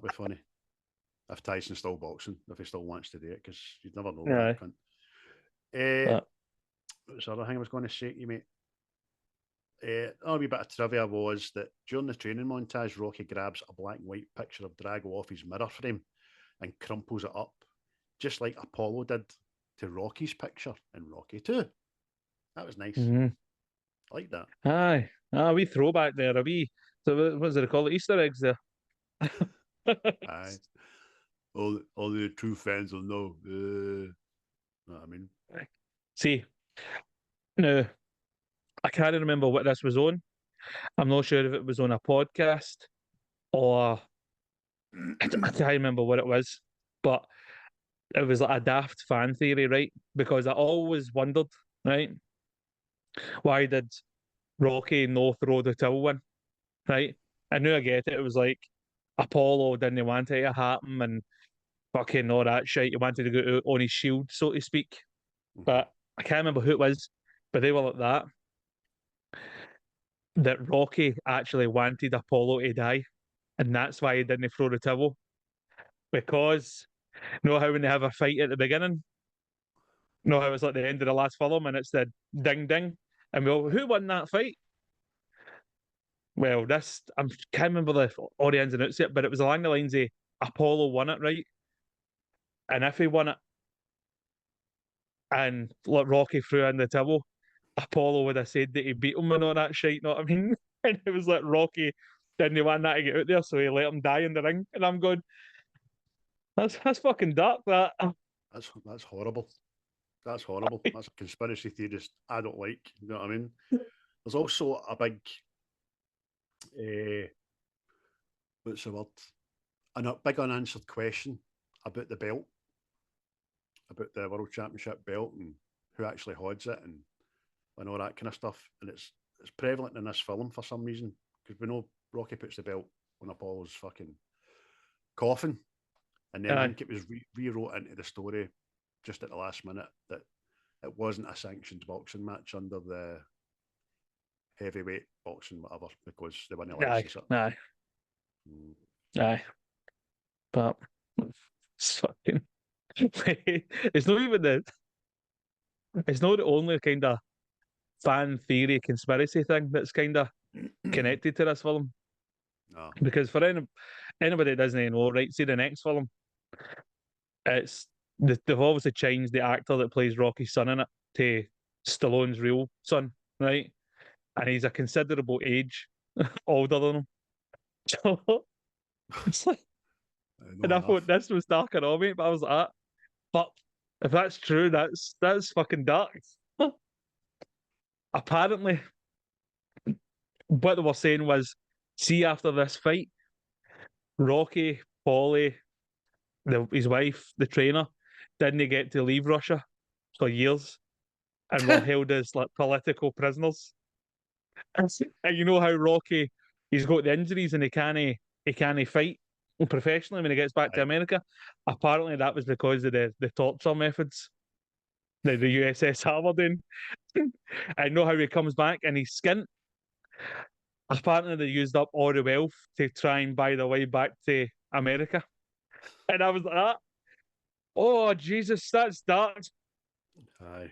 be funny. If Tyson's still boxing, if he still wants to do it, because you'd never know. What's the other thing I was going to say to you, mate? a wee bit of trivia was that during the training montage, Rocky grabs a black and white picture of Drago off his mirror frame and crumples it up, just like Apollo did to Rocky's picture in Rocky 2. That was nice. Mm-hmm. I like that. Aye. A wee throwback there. A wee, so what does it call it? Easter eggs there. Aye. All the true fans will know. Know what I mean? See, now, I can't remember what this was on. I'm not sure if it was on a podcast or I can't remember what it was, but it was like a daft fan theory, right? Because I always wondered, right? Why did Rocky no throw the towel in, right? I knew I get it. It was like Apollo didn't want it to happen and fucking all that shit. He wanted to go out on his shield, so to speak. But I can't remember who it was, but they were like that. That Rocky actually wanted Apollo to die, and that's why he didn't throw the towel. Because you know how when they have a fight at the beginning, you know how it's like the end of the last film and it's the ding ding, and we all, who won that fight? Well, this I can't remember all the ins and outs yet, but it was along the lines of Apollo won it, right? And if he won it and like Rocky threw in the towel, Apollo would have said that he beat him and all that shit, you know what I mean? And it was like Rocky didn't want that to get out there, so he let him die in the ring. And I'm going, that's fucking dark, that. That's horrible. That's horrible. That's a conspiracy theorist I don't like. You know what I mean? There's also a big what's the word? A big unanswered question about the belt, about the World Championship belt and who actually holds it and all that kind of stuff. And it's prevalent in this film for some reason, because we know Rocky puts the belt on Apollo's fucking coffin, and then I think it was rewrote into the story just at the last minute that it wasn't a sanctioned boxing match under the heavyweight boxing whatever, because they weren't licensed it. Aye. Aye. But it's fucking it's not even it's not the only kind of fan theory conspiracy thing that's kind of connected to this film. No. Because for anybody that doesn't know, right, see the next film, it's they've obviously changed the actor that plays Rocky's son in it to Stallone's real son, right? And he's a considerable age older than him. So it's like, and I thought this was darker on me, but I was like, but if that's true, that's fucking dark. Apparently, what they were saying was, see, after this fight, Rocky, Paulie, his wife, the trainer, didn't get to leave Russia for years and were held as like political prisoners. And you know how Rocky, he's got the injuries and he can't fight professionally when he gets back to America. Apparently, that was because of the torture methods the USSR were doing. I know how he comes back and he's skint. Apparently, they used up all the wealth to try and buy the way back to America. And I was like, oh, Jesus, that's dark. Aye.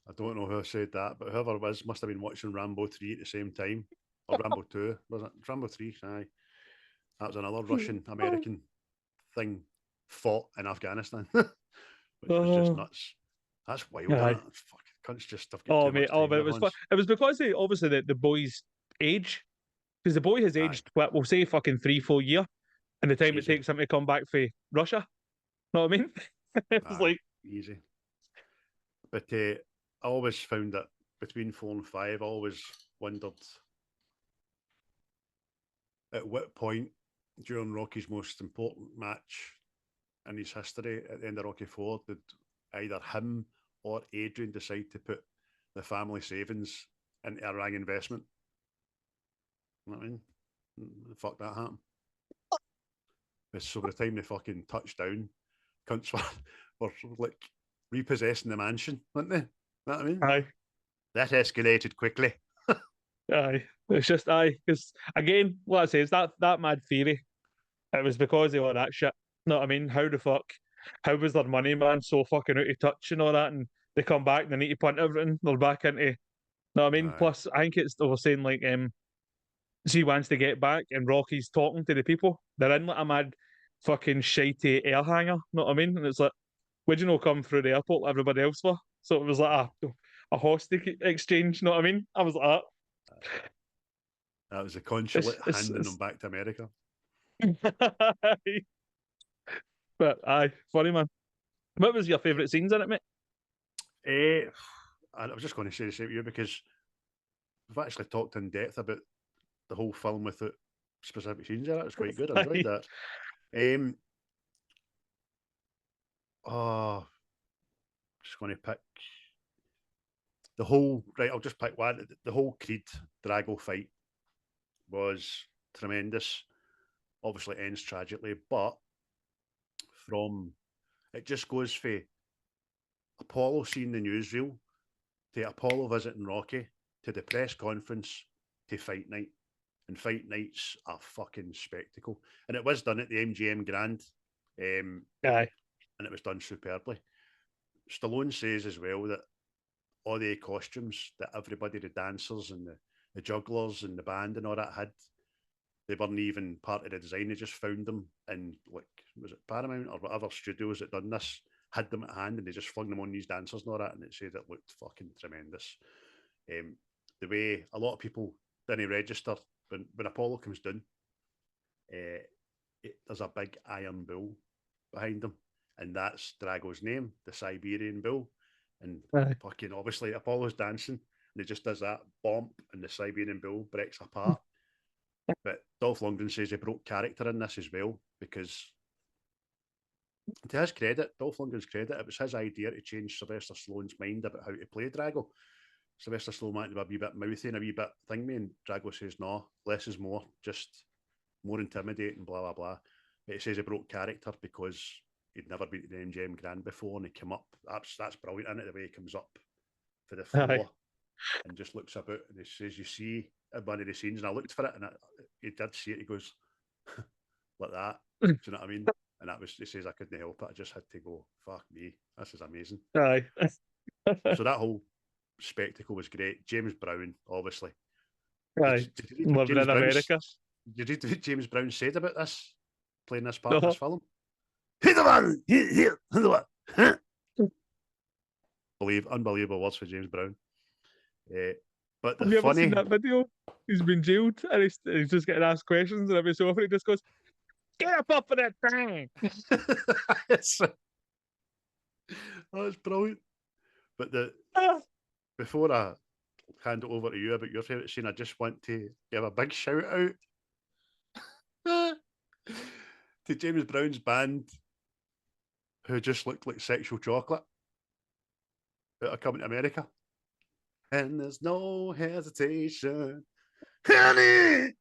I don't know who said that, but whoever it was must have been watching Rambo 3 at the same time. Or Rambo 2, was it? Rambo 3, aye. That was another Russian-American thing fought in Afghanistan, which was just nuts. That's wild, isn't it? Fucking cunts just have got too much time but it was because obviously the boy's age, because the boy has aged, what, we'll say fucking 3-4 years, and the time it takes him to come back for Russia. Know what I mean? It's like easy. But I always found that between 4 and 5, I always wondered at what point during Rocky's most important match in his history at the end of Rocky 4 did either him or Adrian decide to put the family savings into a wrong investment. You know what I mean? Fuck that happened. So by the time they fucking touched down, cunts were like repossessing the mansion, weren't they? You know what I mean? Aye. That escalated quickly. Aye. It's just because again, what I say is that mad theory. It was because of all that shit. Know what I mean? How the fuck? How was their money man so fucking out of touch and all that? And they come back and they need to punt everything. They're back into know what I mean? Aye. Plus, I think they were saying like she wants to get back and Rocky's talking to the people. They're in like a mad fucking shitey air hangar, know what I mean? And it's like, would you know come through the airport like everybody else were? So it was like a hostage exchange, know what I mean? I was like, That was the consulate handing them it's... back to America. But aye, funny man. What was your favourite scenes in it, mate? I was just going to say the same to you because we've actually talked in depth about the whole film without specific scenes in it. It was quite good. I enjoyed that. Just going to pick the whole. Right, I'll just pick one. The whole Creed Drago fight was tremendous. Obviously, ends tragically, but from it just goes for Apollo seeing the newsreel to Apollo visiting Rocky to the press conference to fight night. And fight night's a fucking spectacle. And it was done at the MGM Grand. Aye. And it was done superbly. Stallone says as well that all the costumes that everybody, the dancers and the jugglers and the band and all that had, they weren't even part of the design. They just found them in, like, was it Paramount or whatever studios that done this, had them at hand and they just flung them on these dancers and all that. And it said it looked fucking tremendous. The way a lot of people didn't register when Apollo comes down, there's a big iron bull behind him, and that's Drago's name, the Siberian Bull. And fucking obviously Apollo's dancing, and he just does that bump, and the Siberian Bull breaks apart. But Dolph Longren says he broke character in this as well, because to his credit, Dolph Lundgren's credit, it was his idea to change Sylvester Stallone's mind about how to play Drago. Sylvester Stallone wanted to be a wee bit mouthy and a wee bit thingy, and Drago says, no, less is more, just more intimidating, blah, blah, blah. But he says he broke character because he'd never been to the MGM Grand before, and he came up, that's brilliant, isn't it, the way he comes up for the floor and just looks about, and he says, you see one of the scenes, and I looked for it, and he did see it, he goes, like that, do you know what I mean? And that was, he says, I couldn't help it, I just had to go, fuck me, this is amazing. Aye. So that whole spectacle was great. James Brown, obviously. Aye. Living in America. Did you read what James Brown said about this, playing this part in this film? Hey, the man! Here! Unbelievable words for James Brown. But Have you ever seen that video? He's been jailed and he's just getting asked questions, and every so often he just goes, get up off of that thing! That's brilliant. But before I hand it over to you about your favourite scene, I just want to give a big shout out to James Brown's band, who just looked like Sexual Chocolate that are coming to America. And there's no hesitation, honey.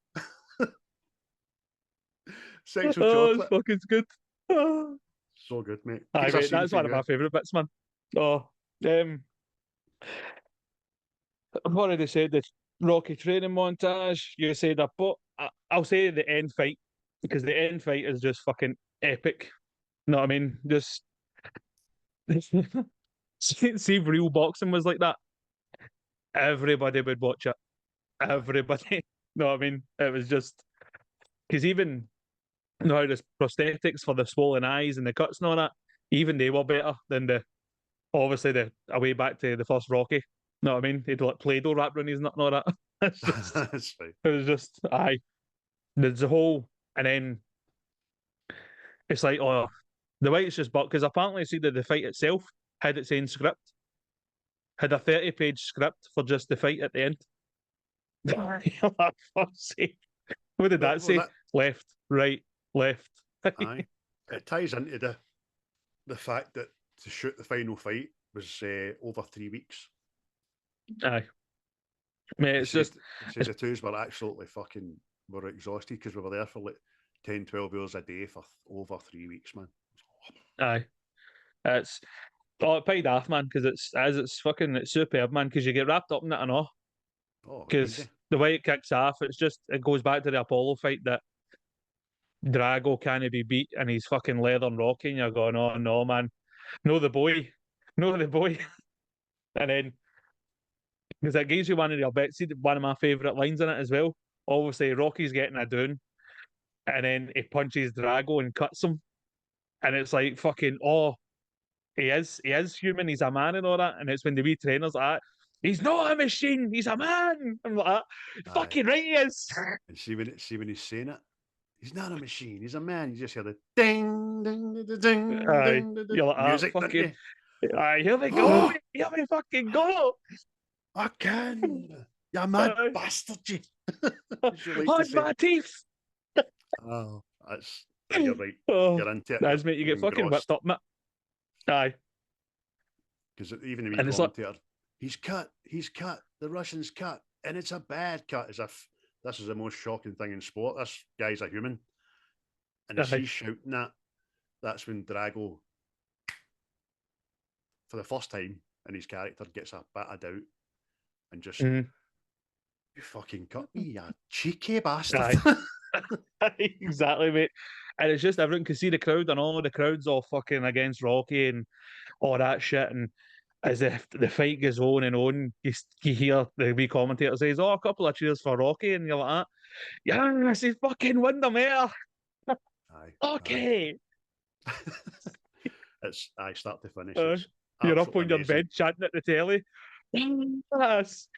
Sexual Chocolate. It's fucking good. So good, mate. Aye, mate, that's one of my favourite bits, man. I've already said the Rocky training montage. You said that, but I'll say the end fight, because the end fight is just fucking epic. You know what I mean? Just see if real boxing was like that, everybody would watch it. Everybody. You know what I mean? It was just because even how there's prosthetics for the swollen eyes and the cuts and all that, even they were better than obviously the way back to the first Rocky. You know what I mean? He'd like Play-Doh wrapped around his nut and all that. That's right. It was just, aye. There's a whole, and then it's like, oh, the way it's just but because apparently see that the fight itself had its own script, had a 30-page script for just the fight at the end. What did that say? Left, right, left. Aye. It ties into the fact that to shoot the final fight was over 3 weeks. Aye. Mate, it's just... the twos were absolutely were exhausted because we were there for like 10, 12 hours a day for over 3 weeks, man. Aye. It paid off, man, because it's superb, man, because you get wrapped up in it and all. Because the way it kicks off, it goes back to the Apollo fight that Drago can't be beat and he's fucking leather and Rocky, and you're going, oh no, man. No the boy. And then Because that gives you one of your bits. See, one of my favourite lines in it as well. Obviously, Rocky's getting a down, and then he punches Drago and cuts him, and it's like fucking he is human, he's a man and all that, and it's when the wee trainer's like, he's not a machine, he's a man. I'm like, fucking right he is. And see when he's saying it, he's not a machine, he's a man. You just hear the ding, ding, ding, ding, ding, Aye, ding, ding, you're like, music, don't fucking, you? aye, here we go, here we fucking go. I can. You mad Aye. bastard, you. As you like to On say. my teeth. Oh, you're right. Oh, You're into it. that's mate, you get fucking whipped up, mate. Aye. Because even the wee And it's like, commentator, he's cut, the Russian's cut, and it's a bad cut, as if this is the most shocking thing in sport. This guy's a human. And as Aye. he's shouting that, that's when Drago, for the first time in his character, gets a bit of doubt and just, you fucking cut me, you cheeky bastard. Aye. Exactly, mate. And it's just everyone can see the crowd, and all the crowd's all fucking against Rocky and all that shit. And as if the fight goes on and on, you hear the wee commentator says, "Oh, a couple of cheers for Rocky," and you're like, "Yes, he fucking won the mayor." Aye. Okay. It's start to finish. It's You're up absolutely on your amazing. bed chanting at the telly. Yes.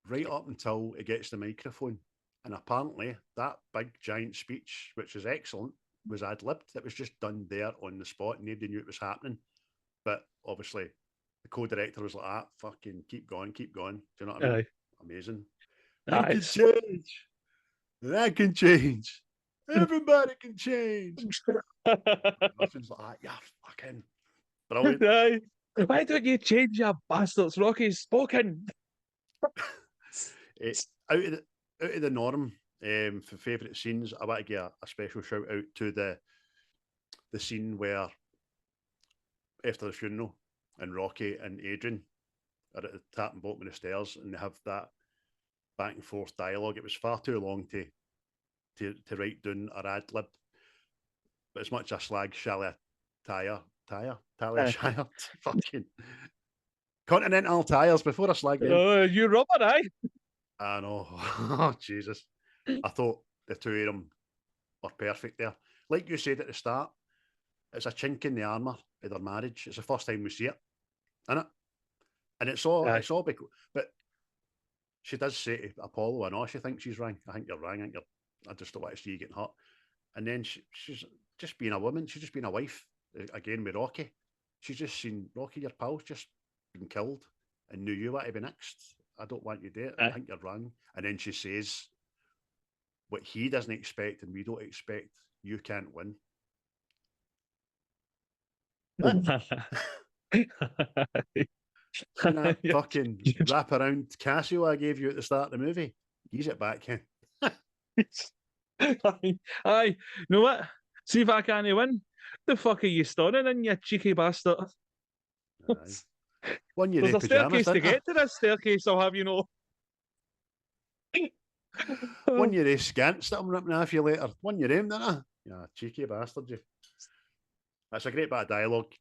Right up until it gets the microphone. And apparently that big giant speech, which is excellent, was ad-libbed. It was just done there on the spot. Nobody knew it was happening. But obviously the co-director was like, fucking keep going. Do you know what I mean? Aye. Amazing. Aye, I can change. That can change. Everybody can change. Nothing's like that. Yeah, fucking brilliant. Aye. Why don't you change your bastards? Rocky's spoken. It's out of the norm for favourite scenes. I want to give a special shout out to the scene where after the funeral and Rocky and Adrian are at the top and bottom of the stairs and they have that back and forth dialogue. It was far too long to write down or ad lib, but as much as I slag Talia Shire, fucking Continental tires before I slag them. Oh, you rubber, aye? I know. Oh, Jesus. I thought the two of them were perfect there. Like you said at the start, it's a chink in the armour of their marriage. It's the first time we see it, isn't it? And it's all because, but she does say to Apollo, I know she thinks she's wrong. I think you're wrong. I just don't want to see you getting hurt. And then she's just being a woman. She's just being a wife. Again with Rocky. She's just seen Rocky, your pal's just been killed and knew you want to be next. I don't want you there. I think you're wrong. And then she says what he doesn't expect and we don't expect, you can't win. And that fucking wrap around Casio I gave you at the start of the movie, use it back in. Aye, you know what? See if I can't win. The fuck are you stunning in, you cheeky bastard? One year There's a staircase to get to this staircase, I'll have you know. One year they scants that I'm ripping off you later. One year aim, didn't I? Yeah, cheeky bastard, you. That's a great bit of dialogue.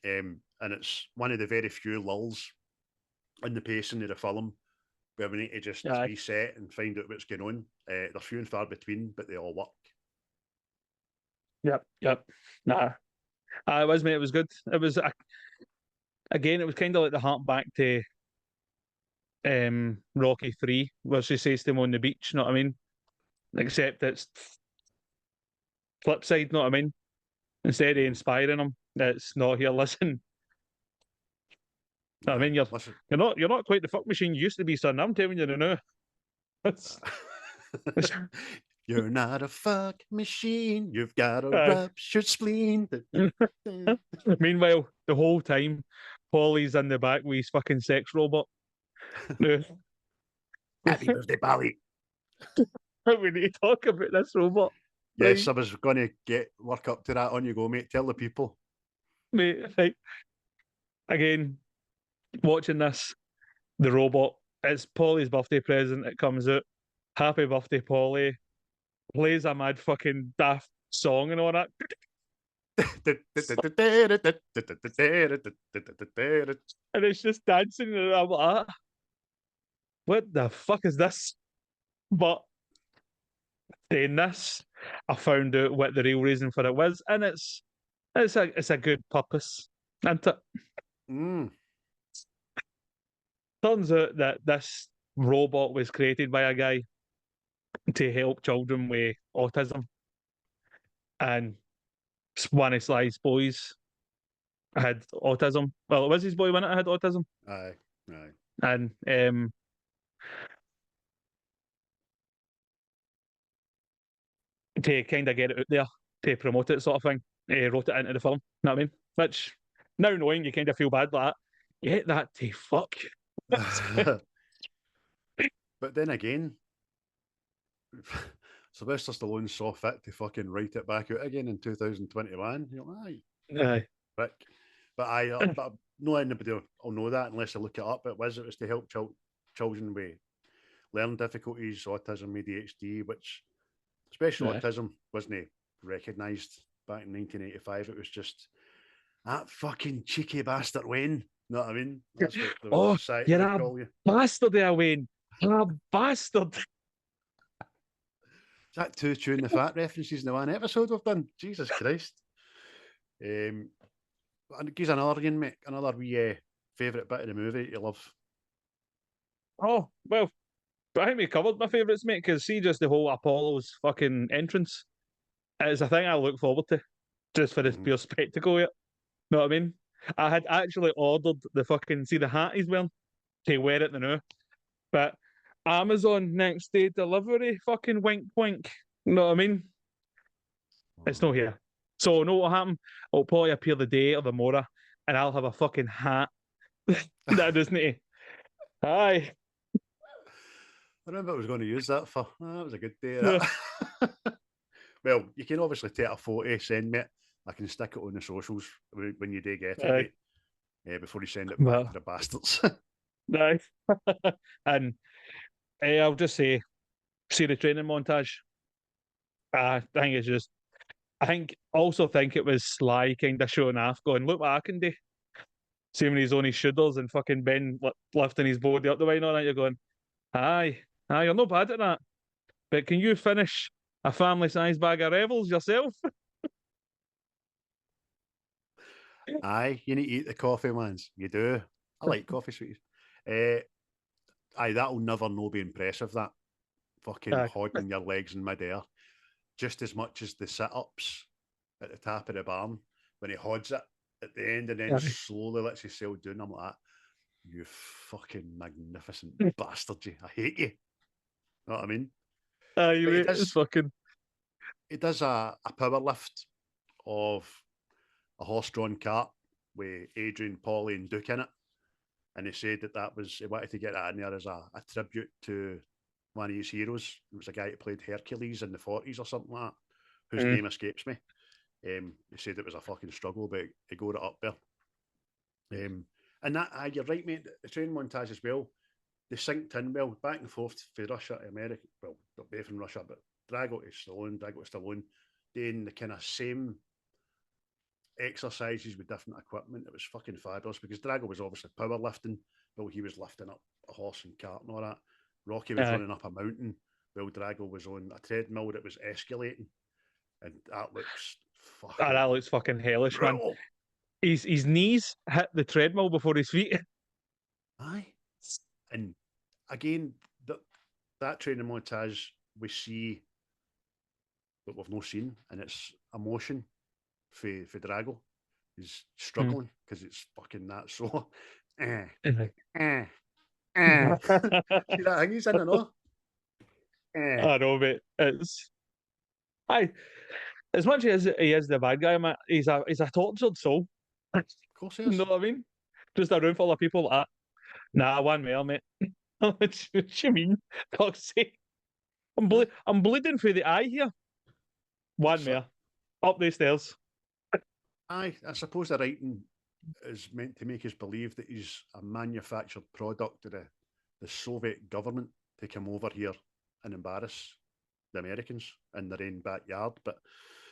And it's one of the very few lulls in the pacing of the film where we need to just reset and find out what's going on. They're few and far between, but they all work. Yep. Nah. It was, mate. It was good. It was, again, it was kind of like the hark back to Rocky 3, where she says to him on the beach, know what I mean? Except it's flip side, know what I mean? Instead of inspiring him, it's not here, listen. I mean, you're not quite the fuck machine you used to be, son. I'm telling you now. You're not a fuck machine. You've got a ruptured spleen. Meanwhile, the whole time, Paulie's in the back with his fucking sex robot. Happy birthday, Pally. We need to talk about this robot. Yes, I was going to work up to that. On you go, mate. Tell the people. Mate, right. Again, watching this, the robot, it's Paulie's birthday present. It comes out. Happy birthday, Paulie. Plays a mad fucking daft song and all that. And it's just dancing and I'm like, what the fuck is this? But saying this, I found out what the real reason for it was, and it's a good purpose. And turns out that this robot was created by a guy to help children with autism, and one of Sly's boys had autism. Well, it was his boy when it had autism, Aye. and to kind of get it out there, to promote it, sort of thing, wrote it into the film. You know what I mean? Which, now knowing, you kind of feel bad like that. Get that to fuck. But then again, Sylvester Stallone saw fit to fucking write it back out again in 2021. You're like, Aye. but no anybody will know that unless they look it up. It was to help children with learning difficulties, autism, ADHD, which special autism wasn't recognised back in 1985. It was just that fucking cheeky bastard Wayne. You know what I mean? That's what the society would call you. Bastard there, Wayne. A bastard. Is that two Chewing the Fat references in the one episode we've done? Jesus Christ. And here's another again, mate. Another wee favourite bit of the movie you love. Oh, well, but I think we covered my favourites, mate, because see just the whole Apollo's fucking entrance. It's a thing I look forward to, just for the pure spectacle of it. Know what I mean? I had actually ordered the fucking, see the hat he's wearing, to wear it now. But Amazon next day delivery, fucking wink wink. You know what I mean? It's not here. So know what will happen? It'll probably appear the day or the morrow, and I'll have a fucking hat that doesn't it? Aye. I remember I was going to use that for. That was a good day. That. Well, you can obviously take a photo, send me it. I can stick it on the socials when you do get it, mate, before you send it back to the bastards. Nice. And I'll just say, see the training montage. I think it's just, also think it was Sly kind of showing off, going, look what I can do. See when he's on his shoulders and fucking Ben lifting his body up the way and all that, you're going, aye, you're not bad at that. But can you finish a family-sized bag of Rebels yourself? Aye, you need to eat the coffee, mans. You do. I like coffee, sweeties. Aye, that'll never no be impressive, that. Fucking holding your legs in midair. Just as much as the sit-ups at the top of the barn, when he hods it at the end and then slowly lets himself down. I'm like, you fucking magnificent bastard, you. I hate you. Know what I mean? It's fucking... He does a power lift of a horse-drawn cart with Adrian, Paulie and Duke in it. And he said that was, he wanted to get that in there as a tribute to one of his heroes. It was a guy who played Hercules in the 40s or something like that, whose name escapes me. He said it was a fucking struggle, but he got it up there. And that, you're right, mate, the training montage as well, they synced in well, back and forth for Russia to America. Well, not both from Russia, but Drago to Stallone, doing the kind of same exercises with different equipment. It was fucking fabulous because Drago was obviously powerlifting, but he was lifting up a horse and cart and all that. Rocky was running up a mountain while Drago was on a treadmill that was escalating, and that looks fucking. That looks fucking hellish, man. His knees hit the treadmill before his feet. Aye, and again, that training montage we see that we've not seen, and it's emotion for Drago. He's struggling because it's fucking that so. See that thing he's in, I know, mate. It's as much as he is the bad guy, man, he's a tortured soul. Of course he is. You know what I mean? Just a room full of people like that. Nah, one more, mate. What you mean? Fuck's sake. I'm bleeding through the eye here. One more. Up the stairs. Aye, I suppose the writing is meant to make us believe that he's a manufactured product of the Soviet government to come over here and embarrass the Americans in their own backyard. But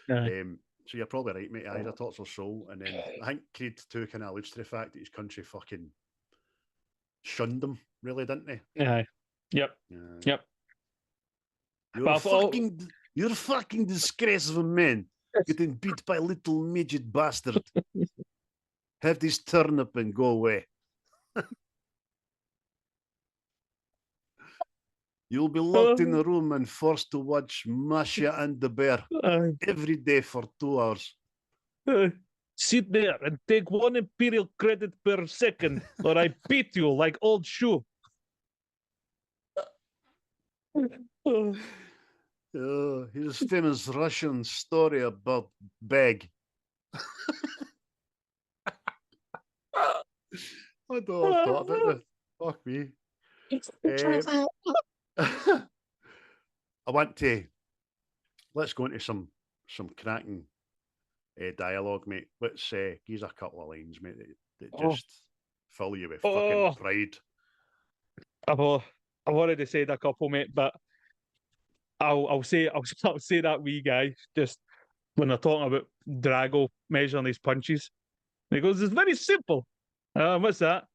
so you're probably right, mate. He's a tortured soul. And then I think Creed 2 kind of alludes to the fact that his country fucking shunned him, really, didn't they? Yeah. Yep. Yeah. Yep. You're a fucking disgrace of a man. Getting beat by a little midget bastard. Have this turnip and go away. You'll be locked in a room and forced to watch Masha and the Bear every day for 2 hours. Sit there and take 1 imperial credit per second, or I beat you like old shoe. Here's famous Russian story about bag. I don't want to talk about this. Fuck me. I want to. Let's go into some cracking dialogue, mate. Let's use a couple of lines, mate, that just fill you with fucking pride. I've already said a couple, mate, but I'll say that wee guy just when they're talking about Drago measuring his punches. And he goes, "It's very simple. What's that?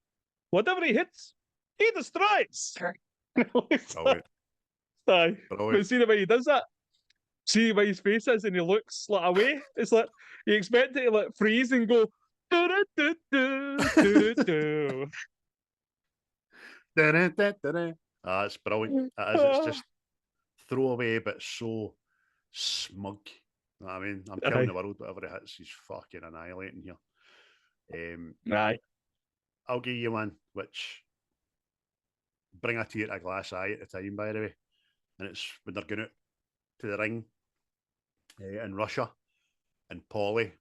Whatever he hits, he destroys." Brilliant. Aye. But see the way he does that? See the way his face is and he looks like away? It's like you expect it to like freeze and go do. It's brilliant. It is. It's just throwaway, but so smug. You know what I mean? I'm killing the world, whatever it hits, he's fucking annihilating here. Aye. I'll give you one, which bring a tear to a glass eye at the time, by the way. And it's when they're going out to the ring in Russia, and Paulie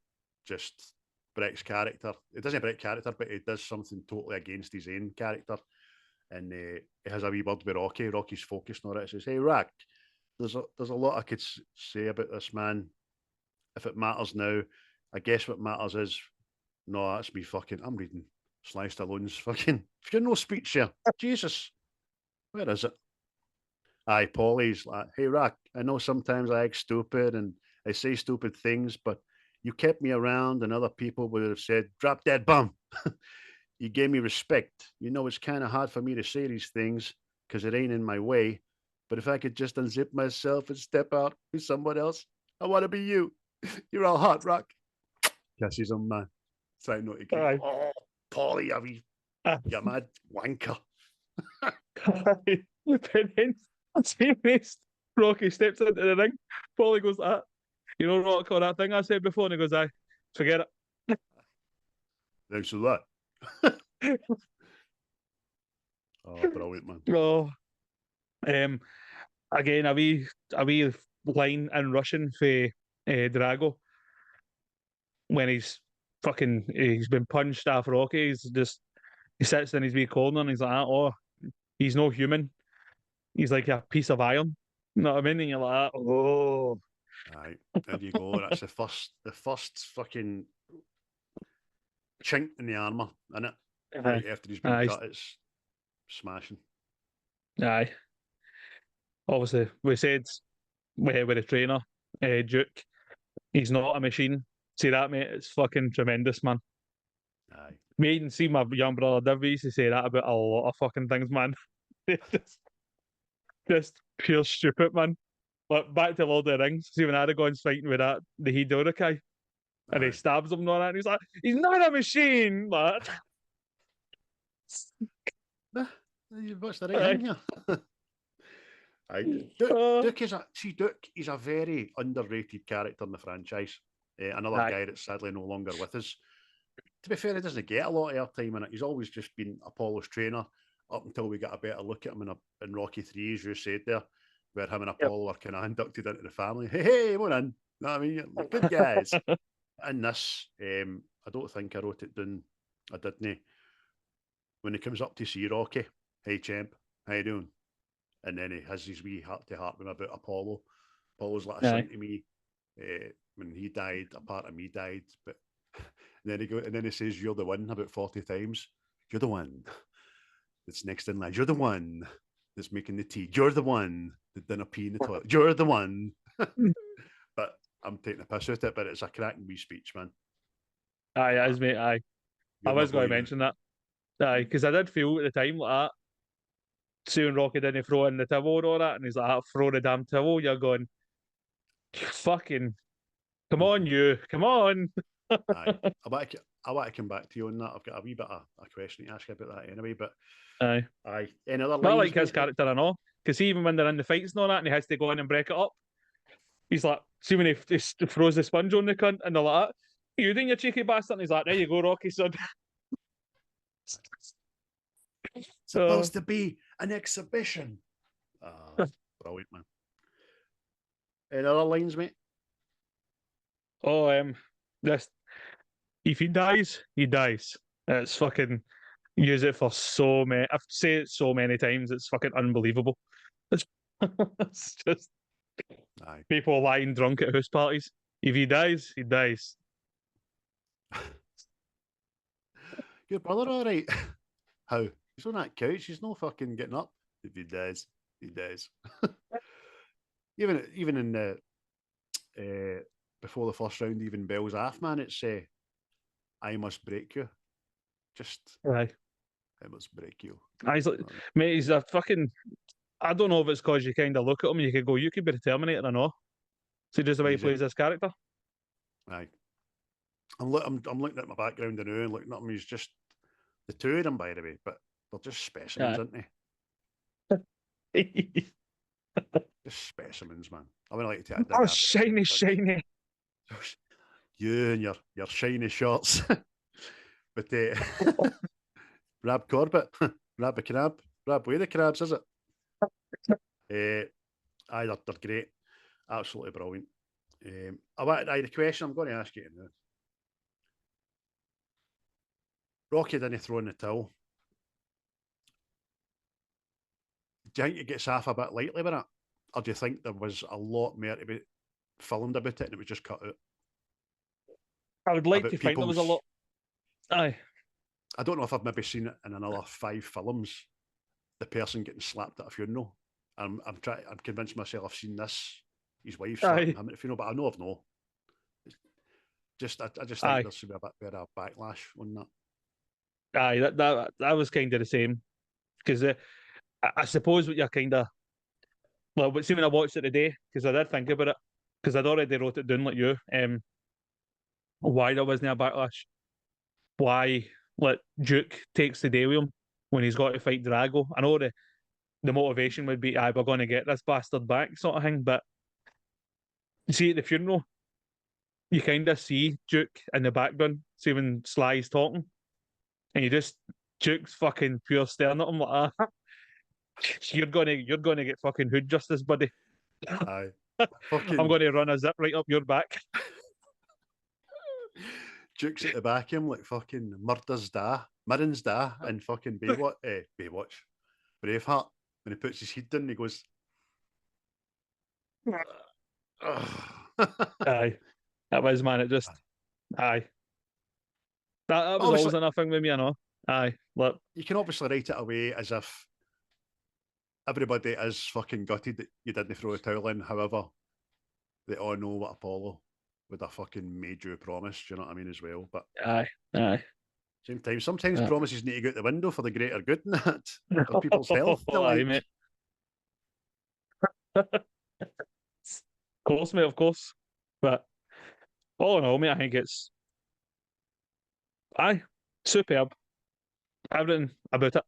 just breaks character. It doesn't break character, but he does something totally against his own character. And he has a wee word with Rocky. Rocky's focused on it. He says, "Hey, Rock, there's a lot I could say about this man. If it matters now, I guess what matters is, no, that's me fucking, I'm reading Sly Stallone's fucking funeral speech here. Jesus, where is it? Aye, Paulie's like, "Hey, Rock, I know sometimes I act stupid and I say stupid things, but you kept me around and other people would have said, 'Drop that bum.' You gave me respect. You know, it's kind of hard for me to say these things because it ain't in my way. But if I could just unzip myself and step out with someone else, I want to be you. You're all hot, Rock." Kisses him, man. Try not to get, "Oh, Paulie, you mad wanker." But then, Rocky steps into the ring. Paulie goes, "You know, Rock, all that thing I said before," and he goes, "Aye, forget it." Thanks for that. Oh, brilliant, man. Oh, again, a wee line in Russian for Drago when he's been punched off Rocky. He sits in his wee corner and he's like, "Oh, he's no human. He's like a piece of iron." You know what I mean? And you're like, "Oh." Aye, there you go. That's the first fucking chink in the armour, isn't it? Right after he's been cut, it's smashing. Aye. Obviously, we said with the trainer, Duke, he's not a machine. See that, mate? It's fucking tremendous, man. Aye. Me and see my young brother Div used to say that about a lot of fucking things, man. just pure stupid, man. But back to Lord of the Rings. See when Aragorn's fighting with the Hidorokai, and he stabs him and all that, and he's like, "He's not a machine, lad." What's the right thing here? Duke is a very underrated character in the franchise. Another guy that's sadly no longer with us. To be fair, he doesn't get a lot of airtime in it. He's always just been Apollo's trainer up until we got a better look at him in Rocky 3, as you said there, where him and Apollo are kind of inducted into the family. Hey, we're in. You know what I mean? Good guys. In this, I don't think I wrote it down. I didn't. When he comes up to see Rocky, "Hey, champ, how you doing?" And then he has his wee heart-to-heart with him about Apollo. Apollo's like a son to me. When he died, a part of me died. But and then he says, "You're the one," about 40 times. "You're the one that's next in line. You're the one that's making the tea. You're the one that didn't pee in the toilet. You're the one." But I'm taking a piss out of it, but it's a cracking wee speech, man. Aye, as mate, aye. I was going to mention that. Aye, because I did feel at the time like that. soon Rocky didn't throw in the towel and all that, and he's like, "I'll throw the damn towel." You're going, "You fucking come on, you come on." Aye. I want to come back to you on that. I've got a wee bit of a question to ask you about that anyway. But Aye. aye, any other But I lines? like his Mate? character and all, because even when they're in the fights and all that, and he has to go in and break it up, he's like, see when he throws the sponge on the cunt, and they're like, "You doing, you cheeky bastard?" And he's like, "There you go, Rocky, son." Supposed to be an exhibition. Brilliant, man. Any other lines, mate? Oh, this if he dies, he dies. It's fucking use it for so many. I've said it so many times. It's fucking unbelievable. It's, it's just Aye. people lying drunk at house parties. If he dies, he dies. Your brother, all right? How? He's on that couch. He's no fucking getting up. If he dies, he dies. even in the before the first round, even bells off, man. It's I must break you. Just Aye. I must break you. He's like, mate, he's a fucking. I don't know if it's because you kind of look at him and you could go, you could be the Terminator or not. So just the way he plays this character. Aye. I'm looking at my background now and looking at him. He's just the two of them, by the way, but they're just specimens, aren't they? Just specimens, man. I would like to take Oh, shiny, shiny. You and your shiny shorts. But Rab Corbett, Rab the crab, Rab way the crabs, is it? Aye, they're great, absolutely brilliant. The question I'm going to ask you now. Rocky didn't throw in the towel. Do you think it gets off a bit lightly with it? Or do you think there was a lot more to be filmed about it and it was just cut out? I would like to think there was a lot. Aye. I don't know if I've maybe seen it in another 5 films, the person getting slapped at a funeral. I'm convinced myself I've seen this, his wife slapping him at a funeral, but I know I've not. I just think there should be a bit better backlash on that. Aye, that was kind of the same. Because I suppose what you're kind of. Well, but see when I watched it today, because I did think about it, because I'd already wrote it down like you, why there wasn't a backlash. Why Duke takes the day with him when he's got to fight Drago. I know the motivation would be, we're going to get this bastard back sort of thing, but you see at the funeral, you kind of see Duke in the background, see when Sly's talking, and Duke's fucking pure staring at him like, you're gonna get fucking hood justice, buddy. Aye. I'm going to run a zip right up your back. Duke's at the back of him like fucking Mirren's da and fucking Baywatch, Braveheart. When he puts his head down, he goes, aye, that was, man. It just, aye. That was always another thing with me, I know. Aye, look. You can obviously write it away as if everybody is fucking gutted that you didn't throw a towel in. However, they all know what Apollo would have fucking made you a promise. Do you know what I mean as well? But aye. Same time, sometimes promises need to go out the window for the greater good in that, for people's health. Aye, mate. Of course, mate, of course. But all in all, mate, I think it's superb. Everything about it.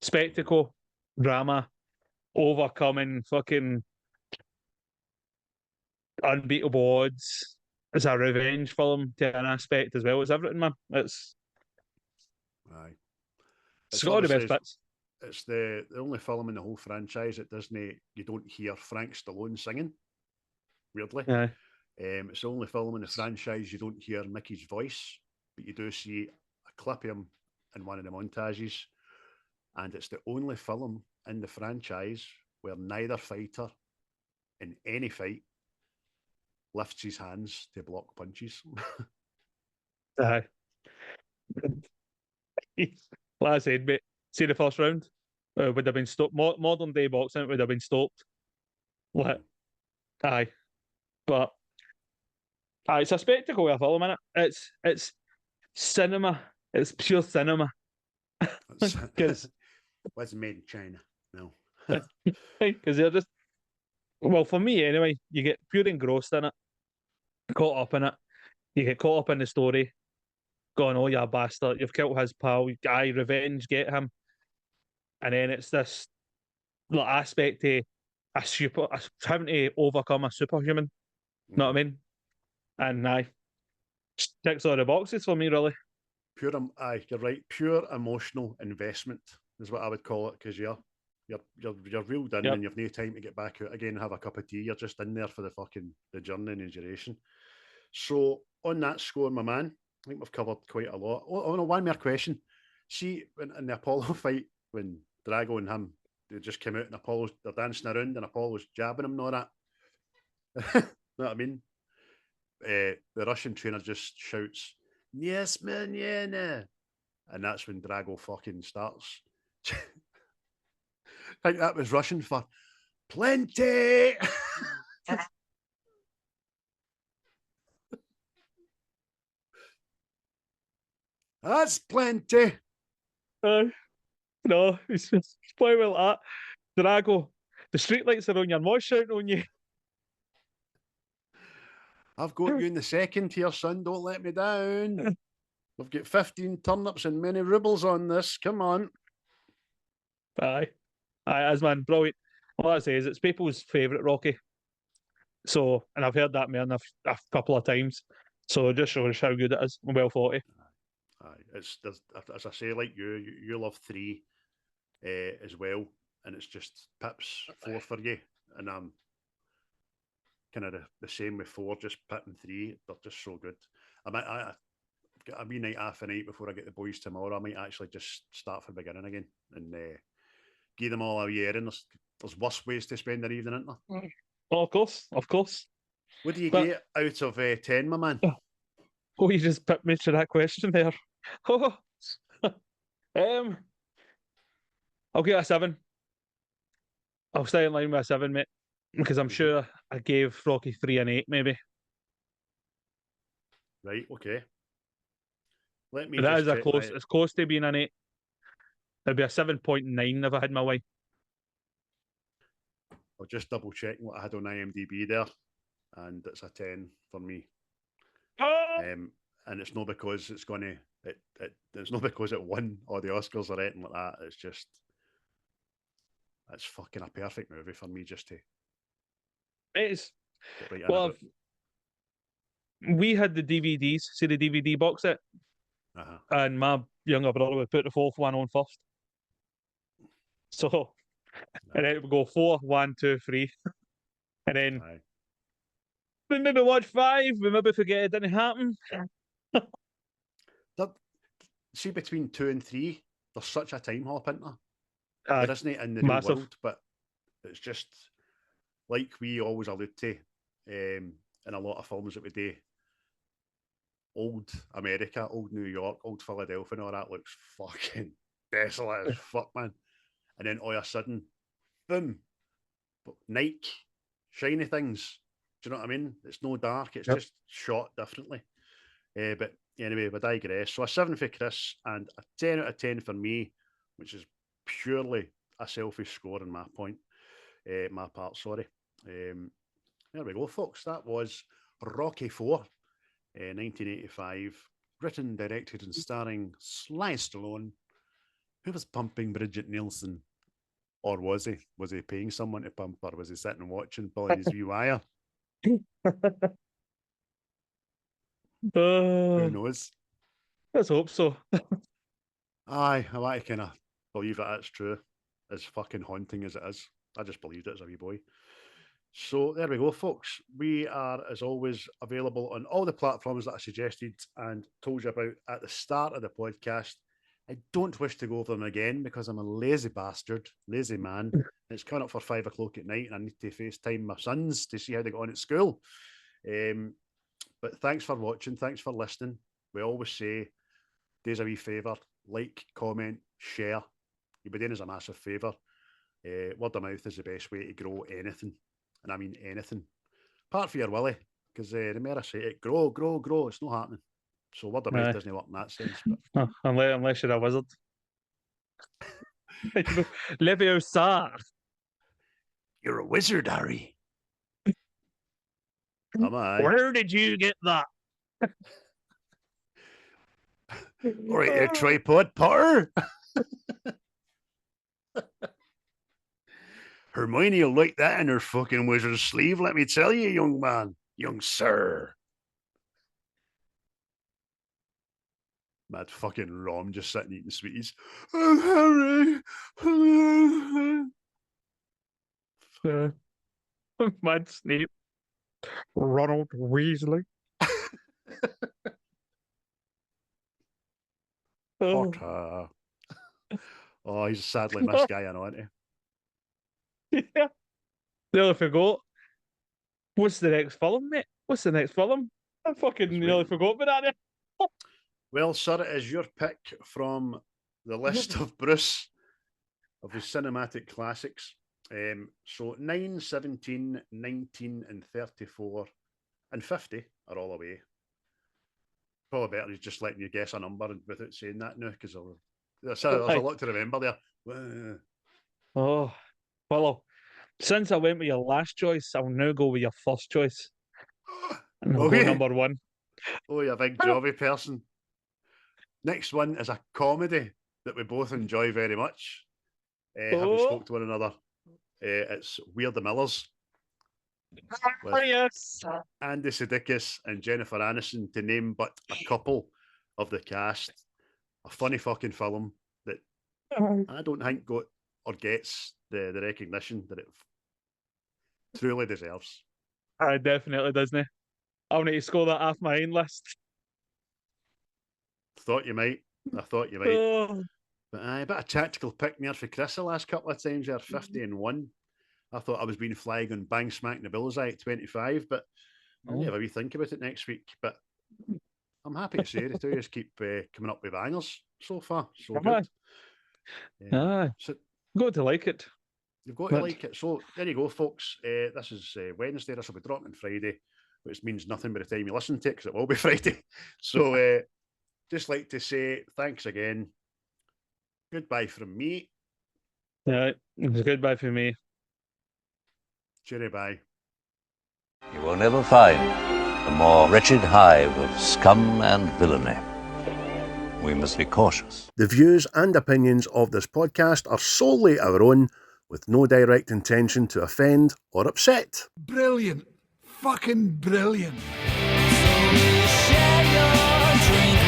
Spectacle, drama, overcoming fucking unbeatable odds. It's a revenge film to an aspect as well. It's everything, man. It's got the best bits. It's the only film in the whole franchise that you don't hear Frank Stallone singing. Weirdly. Aye. It's the only film in the franchise you don't hear Mickey's voice, but you do see a clip of him in one of the montages. And it's the only film in the franchise where neither fighter in any fight lifts his hands to block punches. Aye. Like I said, mate, see the first round would have been stopped. Modern day boxing would have been stopped. Aye, but it's a spectacle of a film, innit? It's cinema. It's pure cinema. Was made in China. No. Because they're just, well, for me anyway, you get pure engrossed in it, caught up in it. You get caught up in the story, going, oh, you bastard, you've killed his pal, aye, revenge, get him. And then it's this like, aspect of having to overcome a superhuman. Know what I mean? And aye, ticks all the boxes for me, really. Aye, you're right. Pure emotional investment is what I would call it, because you're reeled in, Yep. and you've no time to get back out again and have a cup of tea. You're just in there for the journey and the duration. So on that score, my man, I think we've covered quite a lot. Oh no, one more question. See, in the Apollo fight, when Drago and him, they just came out and they're dancing around and Apollo's jabbing him and all that. Know what I mean? The Russian trainer just shouts, "Yes, man, yeah." And that's when Drago fucking starts. I think that was Russian for plenty. That's plenty. No, it's quite well that. Drago, the streetlights are on your mouth shouting on you. I've got you in the second tier, son. Don't let me down. We've got 15 turnips and many rubles on this. Come on. Aye. As man, brilliant. All I say is it's people's favourite Rocky. So, and I've heard that man a couple of times. So it just shows how good it is. Well thought of. Aye, as I say, like you love 3 as well, and it's just pips 4 for you, and I'm kind of the same with 4, just pipping 3. They're just so good. I've got a wee night off a night before I get the boys tomorrow. I might actually just start from the beginning again and give them all a year. And there's worse ways to spend their evening, isn't there? Oh, of course. What do you get out of 10, my man? Oh, you just put me to that question there. Oh, I'll give it a 7. I'll stay in line with a 7, mate, because I'm sure I gave Rocky 3 and 8, maybe. Right, okay. Let me But that just is a check close. It's close to being an 8. It'd be a 7.9 if I had my way. I'll just double check what I had on IMDb there, and it's a 10 for me. And it's not because it's going to. It's not because it won all the Oscars or anything like that. It's just it's fucking a perfect movie for me just to. It is. Get right Well, we had the DVDs, see the DVD box set, and my younger brother would put the 4th one on first. So, and then it would go 4, 1, 2, 3, and then we maybe watch 5. We maybe forget it didn't happen. See, between 2 and 3, there's such a time hop, isn't there? There isn't in the real world, but it's just like we always allude to in a lot of films that we do. Old America, old New York, old Philadelphia, and all that looks fucking desolate as fuck, man. And then all of a sudden, boom, Nike, shiny things. Do you know what I mean? It's no dark, it's just shot differently. But anyway, we digress. So a 7 for Chris and a 10 out of 10 for me, which is purely a selfish score on my part, sorry. There we go, folks. That was Rocky 4, 1985, written, directed and starring Sly Stallone, who was pumping Bridget Nielsen. Or was he? Was he paying someone to pump, or was he sitting and watching, pulling his wee wire? Who knows? Let's hope so. Aye, I want to kind of believe that that's true, as fucking haunting as it is. I just believed it as a wee boy. So there we go, folks. We are, as always, available on all the platforms that I suggested and told you about at the start of the podcast. I don't wish to go over them again because I'm a lazy bastard, lazy man. It's coming up for 5 o'clock at night and I need to FaceTime my sons to see how they got on at school. But thanks for watching. Thanks for listening. We always say, do us a wee favour, like, comment, share. You'll be doing us a massive favour. Word of mouth is the best way to grow anything. And I mean anything. Apart from your willy, because the more I say it, grow, it's not happening. So word of mouth doesn't work in that sense. But unless you're a wizard. Leviosa. You're a wizard, Harry. Am I? Where did you get that? All right, there, tripod Potter. Hermione will like that in her fucking wizard's sleeve, let me tell you, young man, young sir. Mad fucking Rom just sitting eating sweeties. Oh, Harry. Mad Snape. Ronald Weasley. Potter. Oh, he's a sadly missed guy, I know, isn't he? Yeah. Nearly forgot. What's the next film, mate? What's the next film? I fucking nearly forgot about that. Well, sir, it is your pick from the list of Bruce of his cinematic classics. So 9, 17, 19, and 34, and 50 are all away. Probably better just letting you guess a number without saying that now, because there's a lot to remember there. Oh, well, since I went with your last choice, I'll now go with your first choice. And I'll go number one. Oh, you big jobby person. Next one is a comedy that we both enjoy very much. Having spoke to one another. It's We're the Millers. Yes. Andy Serkis and Jennifer Aniston, to name but a couple of the cast. A funny fucking film that I don't think got or gets the recognition that it truly deserves. I definitely doesn't. I'll need to score that off my own list. Thought you might. I thought you might. But a bit of tactical pick me for Chris the last couple of times there, 50 and 1. I thought I was being flagged on bang smack the bullseye at 25, but I'll have a wee think about it next week. But I'm happy to say the two just keep coming up with bangers so far. So good. So, got to like it. You've got to like it. So there you go, folks. This is Wednesday. This will be dropping Friday, which means nothing by the time you listen to it, because it will be Friday. So just like to say thanks again. Goodbye from me. Yeah, it was goodbye from me. Cheery bye. You will never find a more wretched hive of scum and villainy. We must be cautious. The views and opinions of this podcast are solely our own, with no direct intention to offend or upset. Brilliant. Fucking brilliant. So share your drink.